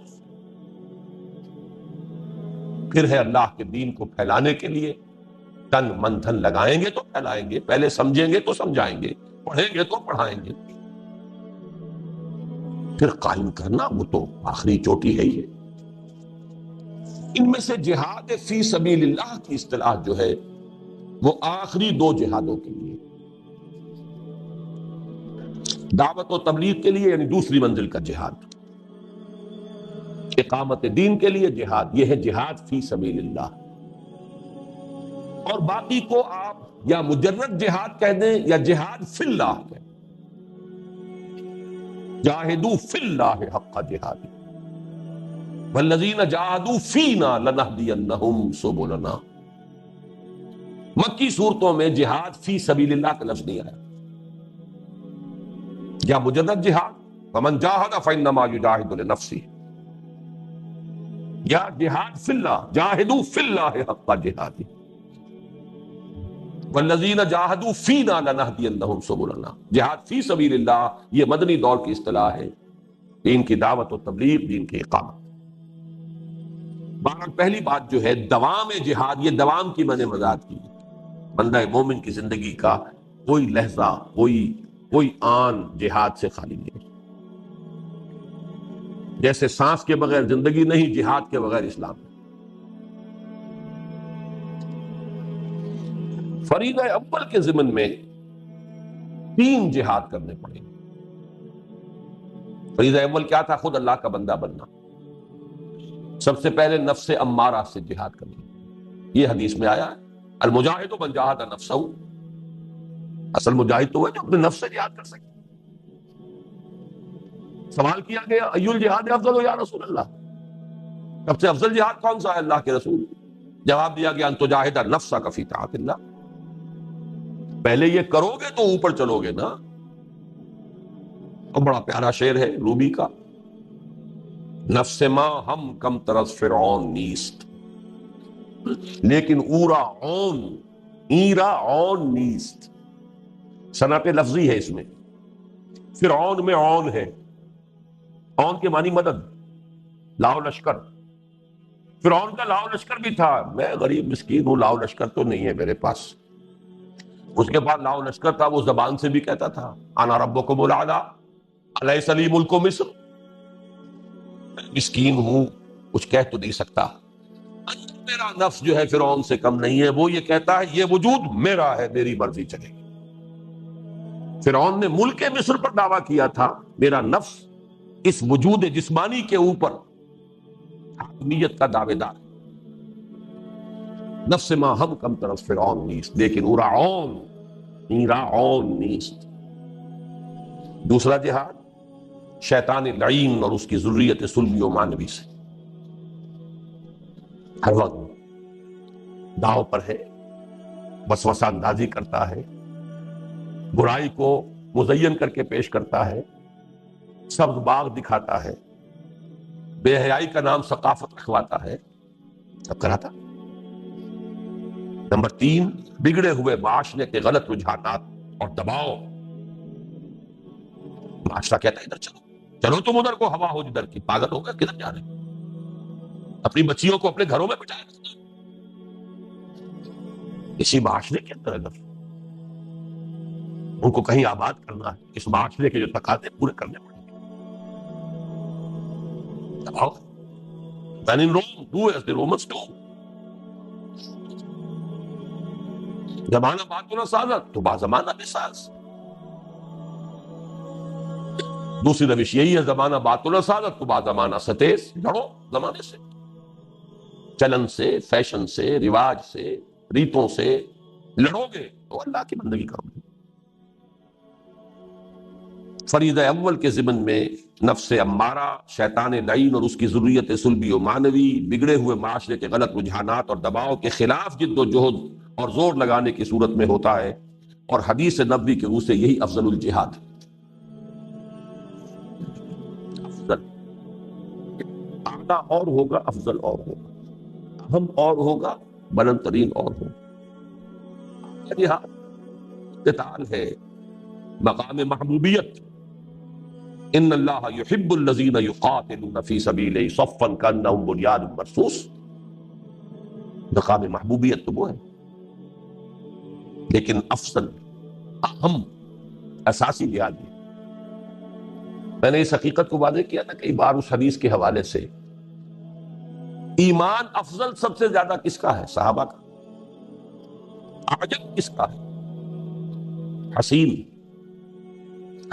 پھر ہے اللہ کے دین کو پھیلانے کے لیے تن من دھن لگائیں گے تو پھیلائیں گے، پہلے سمجھیں گے تو سمجھائیں گے، پڑھیں گے تو پڑھائیں گے، پھر قائم کرنا وہ تو آخری چوٹی ہے ہی ہے۔ ان میں سے جہاد فی سبیل اللہ کی اصطلاح جو ہے وہ آخری 2 جہادوں کے لیے، دعوت و تبلیغ کے لیے، یعنی دوسری منزل کا جہاد، اقامت دین کے لیے جہاد، یہ ہے جہاد فی سبیل اللہ۔ اور باقی کو آپ یا مجرد جہاد کہہ دیں یا جہاد فی اللہ کہہ دیں۔ جاہدوا فی اللہ حق جہاد والذین جاہدوا فینا لنہدینہم سبلنا۔ مکی صورتوں میں جہاد فی سبیل اللہ کا لفظ نہیں آیا، یا مجرد جہاد فمن جاہد فانما یجاہد لنفسہ، یا جہاد فی اللہ، جاہدوا فی اللہ حق جہاد والذین جاہدوا فینا لنہدینہم سبلنا۔ جہاد فی سبیل اللہ یہ مدنی دور کی اصطلاح ہے، دین کی دعوت و تبلیغ، دین کی اقامت۔ بہرحال پہلی بات جو ہے دوام جہاد، یہ دوام کی میں نے وضاحت کی۔ بندہ مومن کی زندگی کا کوئی لحظہ، کوئی آن جہاد سے خالی نہیں۔ جیسے سانس کے بغیر زندگی نہیں، جہاد کے بغیر اسلام نہیں۔ فریضہ اول کے ضمن میں 3 جہاد کرنے پڑیں گے۔ فریضہ اول کیا تھا؟ خود اللہ کا بندہ بننا۔ سب سے پہلے نفس امارہ سے جہاد کرنا، یہ حدیث میں آیا ہے، المجاہد من جاہد نفسہ، اصل مجاہد تو وہ ہے جو اپنے نفس سے جہاد کر سکے. سوال کیا گیا ای الجہاد افضل یا رسول اللہ، سب سے افضل جہاد کون سا ہے اللہ کے رسول؟ جواب دیا گیا ان تجاہد نفسک فی طاعت اللہ. پہلے یہ کرو گے تو اوپر چلو گے نا. اور بڑا پیارا شعر ہے روبی کا، نفس ما ہم کم طرز فرعون نیست لیکن اورا اون ایرا اون نیست. صنعت لفظی ہے اس میں. فرعون میں اون ہے، اون کے معنی مدد، لاؤ لشکر. فرعون کا لاؤ لشکر بھی تھا، میں غریب مسکین ہوں، لاؤ لشکر تو نہیں ہے میرے پاس. اس کے بعد لاؤ لشکر تھا، وہ زبان سے بھی کہتا تھا انا ربکم الاعلی الیس لی ملک مصر. مسکین ہوں، کچھ کہہ تو نہیں سکتا. میرا نفس جو ہے فرعون سے کم نہیں ہے، وہ یہ کہتا ہے یہ وجود میرا ہے، میری مرضی چلے گی. فرعون نے ملک مصر پر دعویٰ کیا تھا، میرا نفس اس وجود جسمانی کے اوپر حاکمیت کا دعوے دار. نفس ما ہم کم طرف فرعون نیست لیکن اورعون ایرعون نیست. دوسرا جہاد شیطان لعین اور اس کی ذریت صلبی و مانوی سے. ہر وقت داؤ پر ہے، وسوسہ اندازی کرتا ہے، برائی کو مزین کر کے پیش کرتا ہے، سبز باغ دکھاتا ہے، بے حیائی کا نام ثقافت رکھواتا ہے. سب کراتا. نمبر 3 بگڑے ہوئے معاشرے کے غلط رجحانات اور دباؤ. معاشرہ کہتا ہے ادھر چلو، چلو تم ادھر کو ہوا ہو جدھر کی. پاگل ہو گیا، کدھر جا رہے؟ اپنی بچیوں کو اپنے گھروں میں بٹھائے رکھنا. اسی معاشرے کے اندر اگر ان کو کہیں آباد کرنا ہے، اس معاشرے کے جو تقاضے پورے کرنے پڑیں گے. دباؤ. When in Rome, do as the Romans do. زمانہ بات نہ سازت تو با زمانہ بے ساز. دوسری روش یہی ہے، زمانہ بات نہ سازت تو با زمانہ ستیز. لڑو زمانے سے، چلن سے، فیشن سے، رواج سے، ریتوں سے لڑو گے تو اللہ کی بندگی کرو گے. فریضہ اول کے ضمن میں نفس امارہ، شیطان لعین اور اس کی ذریت صلبی و مانوی بگڑے ہوئے معاشرے کے غلط رجحانات اور دباؤ کے خلاف جد و جہد اور زور لگانے کی صورت میں ہوتا ہے. اور حدیث نبوی کے روح سے یہی افضل الجہاد. افضل اعلیٰ اور ہوگا، افضل اور ہوگا، اہم اور ہوگا، بلند ترین اور ہوگا. جہاد قتال ہے، مقام محبوبیت. ان اللہ یحب الذین یقاتلون فی سبیلہ صفا کانہم بنیان مرصوص. مقام محبوبیت تو وہ ہے، لیکن افضل اہم اساسی جہاد ہے. میں نے اس حقیقت کو واضح کیا تھا کئی بار اس حدیث کے حوالے سے. ایمان افضل سب سے زیادہ کس کا ہے؟ صحابہ کا. اعجب کس کا ہے؟ حسین.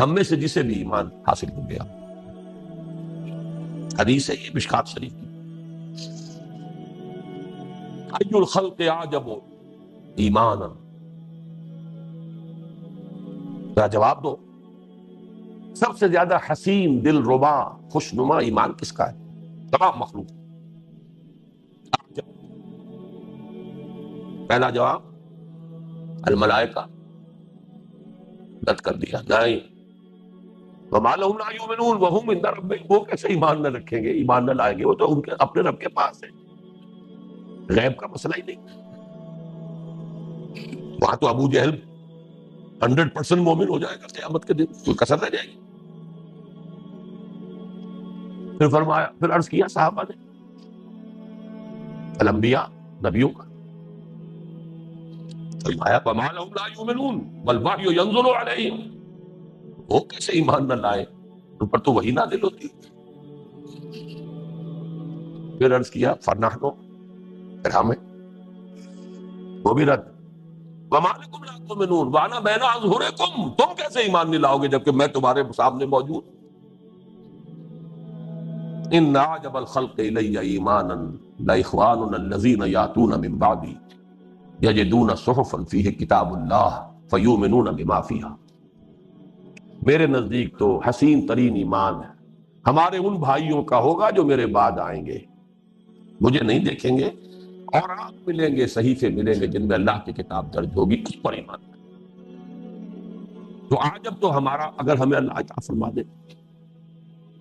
ہم میں سے جسے بھی ایمان حاصل ہو گیا. حدیث ہے یہ مشکات شریف کی. ای الخلق اعجب ایمانا. ذرا جواب دو، سب سے زیادہ حسین، دل ربا، خوشنما ایمان کس کا ہے تمام مخلوق؟ پہلا جواب الملائکہ. رد کر دیا، نہیں. وما لهم لا يؤمنون وهم عند ربهم. وہ کیسے ایمان نہ رکھیں گے، ایمان نہ لائیں گے؟ وہ تو ان کے اپنے رب کے پاس ہے، غیب کا مسئلہ ہی نہیں. وہاں تو ابو جہل 100% مومن ہو جائے گا قیامت کے دن، کوئی کسر رہ جائے گی. پھر فرمایا، پھر عرض کیا صحابہ نے الانبیاء، نبیوں کا. فرمایا وما لهم لا يؤمنون والوحی ينزل علیہم. وہ کیسے ایمان نہ لائے، ان پر تو وحی نازل ہوتی. پھر عرض کیا فنحن، پھر ہمیں. وہ بھی رد. وما لکم لا تؤمنون وانا بین اظہرکم. تم کیسے ایمان نہیں لاؤ گے جبکہ میں تمہارے سامنے موجود. ان اعجب الخلق الی ایمانا لاخواننا الذین یاتون من بعدی یجدون صحفا فیہ کتاب اللہ فیؤمنون بما فیہا، میرے نزدیک تو حسین ترین ایمان ہے ہمارے ان بھائیوں کا ہوگا جو میرے بعد آئیں گے، مجھے نہیں دیکھیں گے اور آپ ملیں گے، صحیفے ملیں گے جن میں اللہ کی کتاب درج ہوگی، اس پر ایمان ہے۔ تو آج اب تو ہمارا، اگر ہمیں اللہ عطا فرما دے،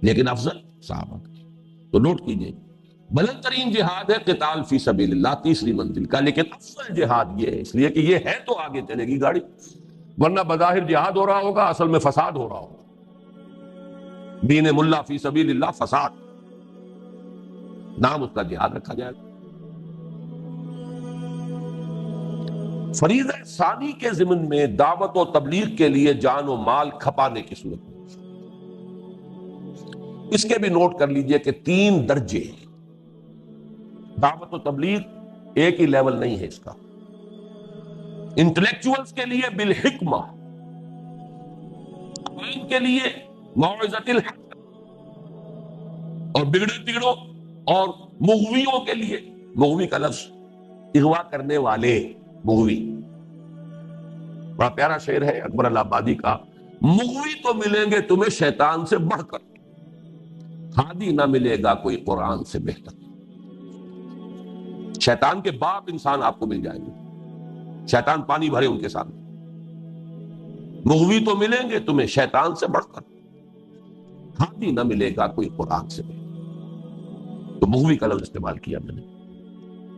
لیکن افضل صحابہ کا۔ تو نوٹ کیجئے، بلند ترین جہاد ہے قتال فی سبیل اللہ، تیسری منزل کا، لیکن افضل جہاد یہ ہے، اس لیے کہ یہ ہے تو آگے چلے گی گاڑی، ورنہ بظاہر جہاد ہو رہا ہوگا، اصل میں فساد ہو رہا ہوگا۔ دین ملا فی سبیل اللہ فساد، نام اس کا جہاد رکھا جائے گا۔ فریضہ ثانی کے ضمن میں دعوت و تبلیغ کے لیے جان و مال کھپانے کی صورت میں، اس کے بھی نوٹ کر لیجئے کہ 3 درجے ہیں۔ دعوت و تبلیغ ایک ہی لیول نہیں ہے اس کا۔ انٹلیکچوئلز کے لیے بالحکمہ، عوام کے لیے موعظۃ الحق، اور بگڑے تگڑوں اور مغویوں کے لیے، مغوی کا لفظ اغوا کرنے والے، مغوی بڑا پیارا شعر ہے اکبر الہٰبادی کا، مغوی تو ملیں گے تمہیں شیطان سے بڑھ کر، ہادی نہ ملے گا کوئی قرآن سے بہتر۔ شیطان کے باپ انسان آپ کو مل جائیں گے، شیطان پانی بھرے ان کے سامنے، مغوی تو ملیں گے تمہیں شیطان سے بڑھ کر، ہادی نہ ملے گا کوئی قرآن سے بہتر۔ تو مغوی کا لفظ استعمال کیا میں نے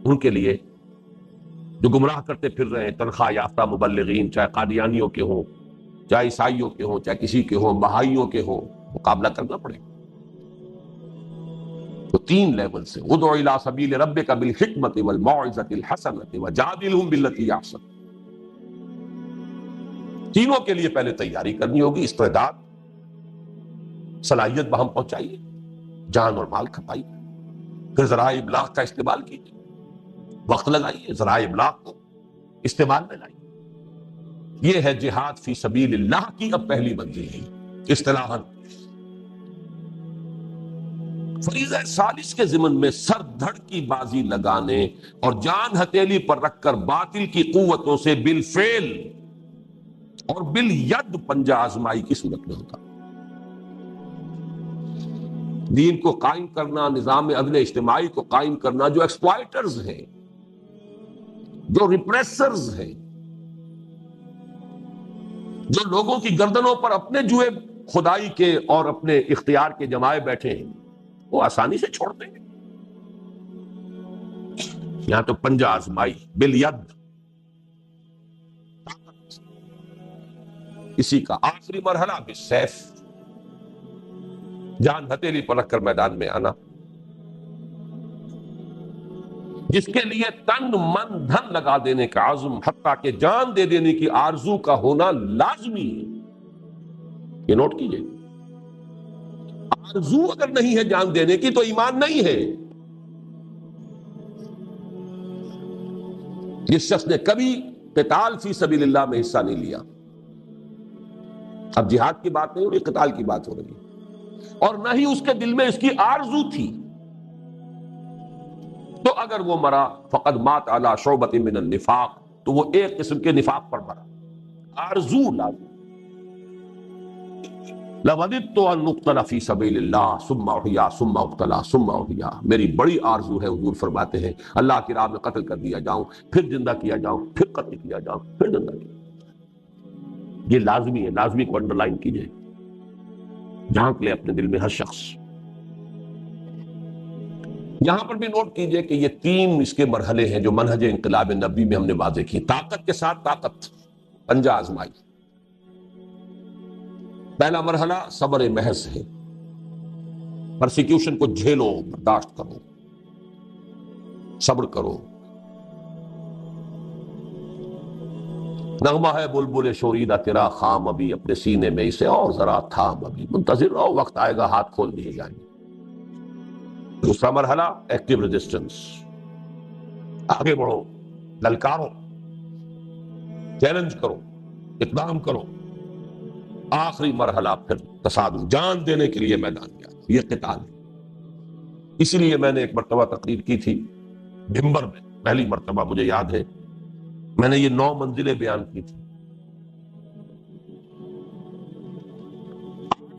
ان کے لیے جو گمراہ کرتے پھر رہے ہیں، تنخواہ یافتہ مبلغین، چاہے قادیانیوں کے ہوں، چاہے عیسائیوں کے ہوں، چاہے کسی کے ہوں، بہائیوں کے ہوں، مقابلہ کرنا پڑے گا۔ تو 3 لیول سے، ادع الی سبیل ربک بالحکمۃ والموعظۃ الحسنۃ وجادلھم باللتی احسن، تینوں کے لیے پہلے تیاری کرنی ہوگی، استعداد، صلاحیت بہم پہنچائیے، جان اور مال کھپائیے، پھر ذرائع ابلاغ کا استعمال کیجیے، وقت لگائیے، ذرائع ابلاغ کو استعمال میں لائیے۔ یہ ہے جہاد فی سبیل اللہ کی اب پہلی منزل ہے اصطلاحاً۔ فریضہ ثالث کے ضمن میں سر دھڑ کی بازی لگانے اور جان ہتھیلی پر رکھ کر باطل کی قوتوں سے بالفعل اور بالید پنجہ آزمائی کی صورت میں ہوتا۔ دین کو قائم کرنا، نظام عدل اجتماعی کو قائم کرنا، جو ایکسپلائٹرز ہیں، جو ریپریسرز ہیں، جو لوگوں کی گردنوں پر اپنے جوئے خدائی کے اور اپنے اختیار کے جمائے بیٹھے ہیں، وہ آسانی سے چھوڑ دیں گے۔ یہاں تو پنجہ آزمائی بالید، اسی کا آخری مرحلہ بالسیف، جان ہتھیلی پر رکھ کر میدان میں آنا، جس کے لیے تن من دھن لگا دینے کا عزم، حتیٰ کہ جان دے دینے کی آرزو کا ہونا لازمی ہے۔ یہ نوٹ کیجئے، آرزو اگر نہیں ہے جان دینے کی تو ایمان نہیں ہے۔ جس شخص نے کبھی قتال فی سبیل اللہ میں حصہ نہیں لیا، اب جہاد کی بات نہیں ہو رہی، قتال کی بات ہو رہی ہے، اور نہ ہی اس کے دل میں اس کی آرزو تھی، تو اگر وہ مرا فقد مات علی شعبۃ من النفاق، تو وہ ایک قسم کے نفاق پر مرا، آرزو لازم۔ لَوَدِدتُّ أَنْ أُقْتَلَ فِي سَبِيلِ اللَّهِ ثُمَّ أُحْيَا ثُمَّ أُقْتَلَ ثُمَّ أُحْيَا، میری بڑی آرزو ہے، حضور فرماتے ہیں، اللہ کی راہ میں قتل کر دیا جاؤں، پھر زندہ کیا جاؤں، پھر قتل کیا جاؤں، پھر زندہ کیا جاؤں۔ یہ لازمی ہے، لازمی کو انڈر لائن کیجئے، جھانک لے اپنے دل میں ہر شخص۔ یہاں پر بھی نوٹ کیجئے کہ یہ 3 اس کے مرحلے ہیں جو منہج انقلاب نبوی میں ہم نے واضح کی۔ طاقت کے ساتھ طاقت، پنجہ آزمائی۔ پہلا مرحلہ صبر محض ہے، پرسیکیوشن کو جھیلو، برداشت کرو، صبر کرو۔ نغمہ ہے بلبل شوریدہ تیرا خام، ابھی اپنے سینے میں اسے اور ذرا تھام، ابھی منتظر رہو، وقت آئے گا ہاتھ کھول دیے جائیں گے۔ دوسرا مرحلہ ایکٹیو ریزسٹنس، آگے بڑھو، للکارو، چیلنج کرو، اقدام کرو۔ آخری مرحلہ پھر تصادم، جان دینے کے لیے میدان میں آنا، یہ قتال ہے۔ اسی لیے میں نے ایک مرتبہ تقریر کی تھی منبر میں، پہلی مرتبہ مجھے یاد ہے، میں نے یہ 9 منزلیں بیان کی تھی۔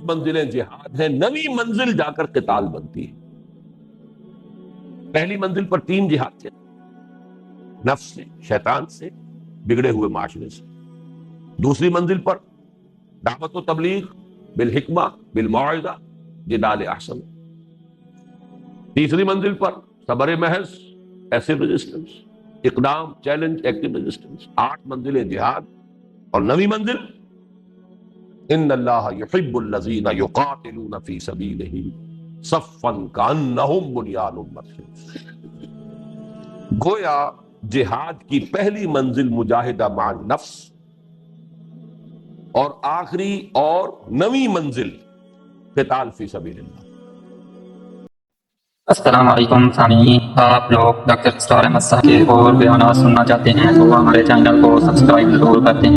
منزلیں جہاد ہیں، 9ویں منزل جا کر قتال بنتی ہے۔ پہلی منزل پر 3 جہاد تھے، نفس سے، شیطان سے، بگڑے ہوئے معاشرے سے۔ دوسری منزل پر دعوت و تبلیغ بالحکمہ بالموعظہ جدال احسن۔ تیسری منزل پر صبر محض، ایسیو ریزسٹنس، اقدام، چیلنج، ایکٹیو ریزسٹنس۔ 8 منزلیں جہاد، اور 9ویں منزل ان اللہ یحب الذین یقاتلون فی سبیلہ صفا کانہم بنیان مرصوص۔ گویا جہاد کی پہلی منزل مجاہدہ مع النفس، اور آخری اور 9ویں منزل قتال فی سبیل اللہ۔ السلام علیکم سامعین، آپ لوگ ڈاکٹر اسرار احمد صاحب کے اور بیانات سننا چاہتے ہیں تو ہمارے چینل کو سبسکرائب ضرور کرتے ہیں۔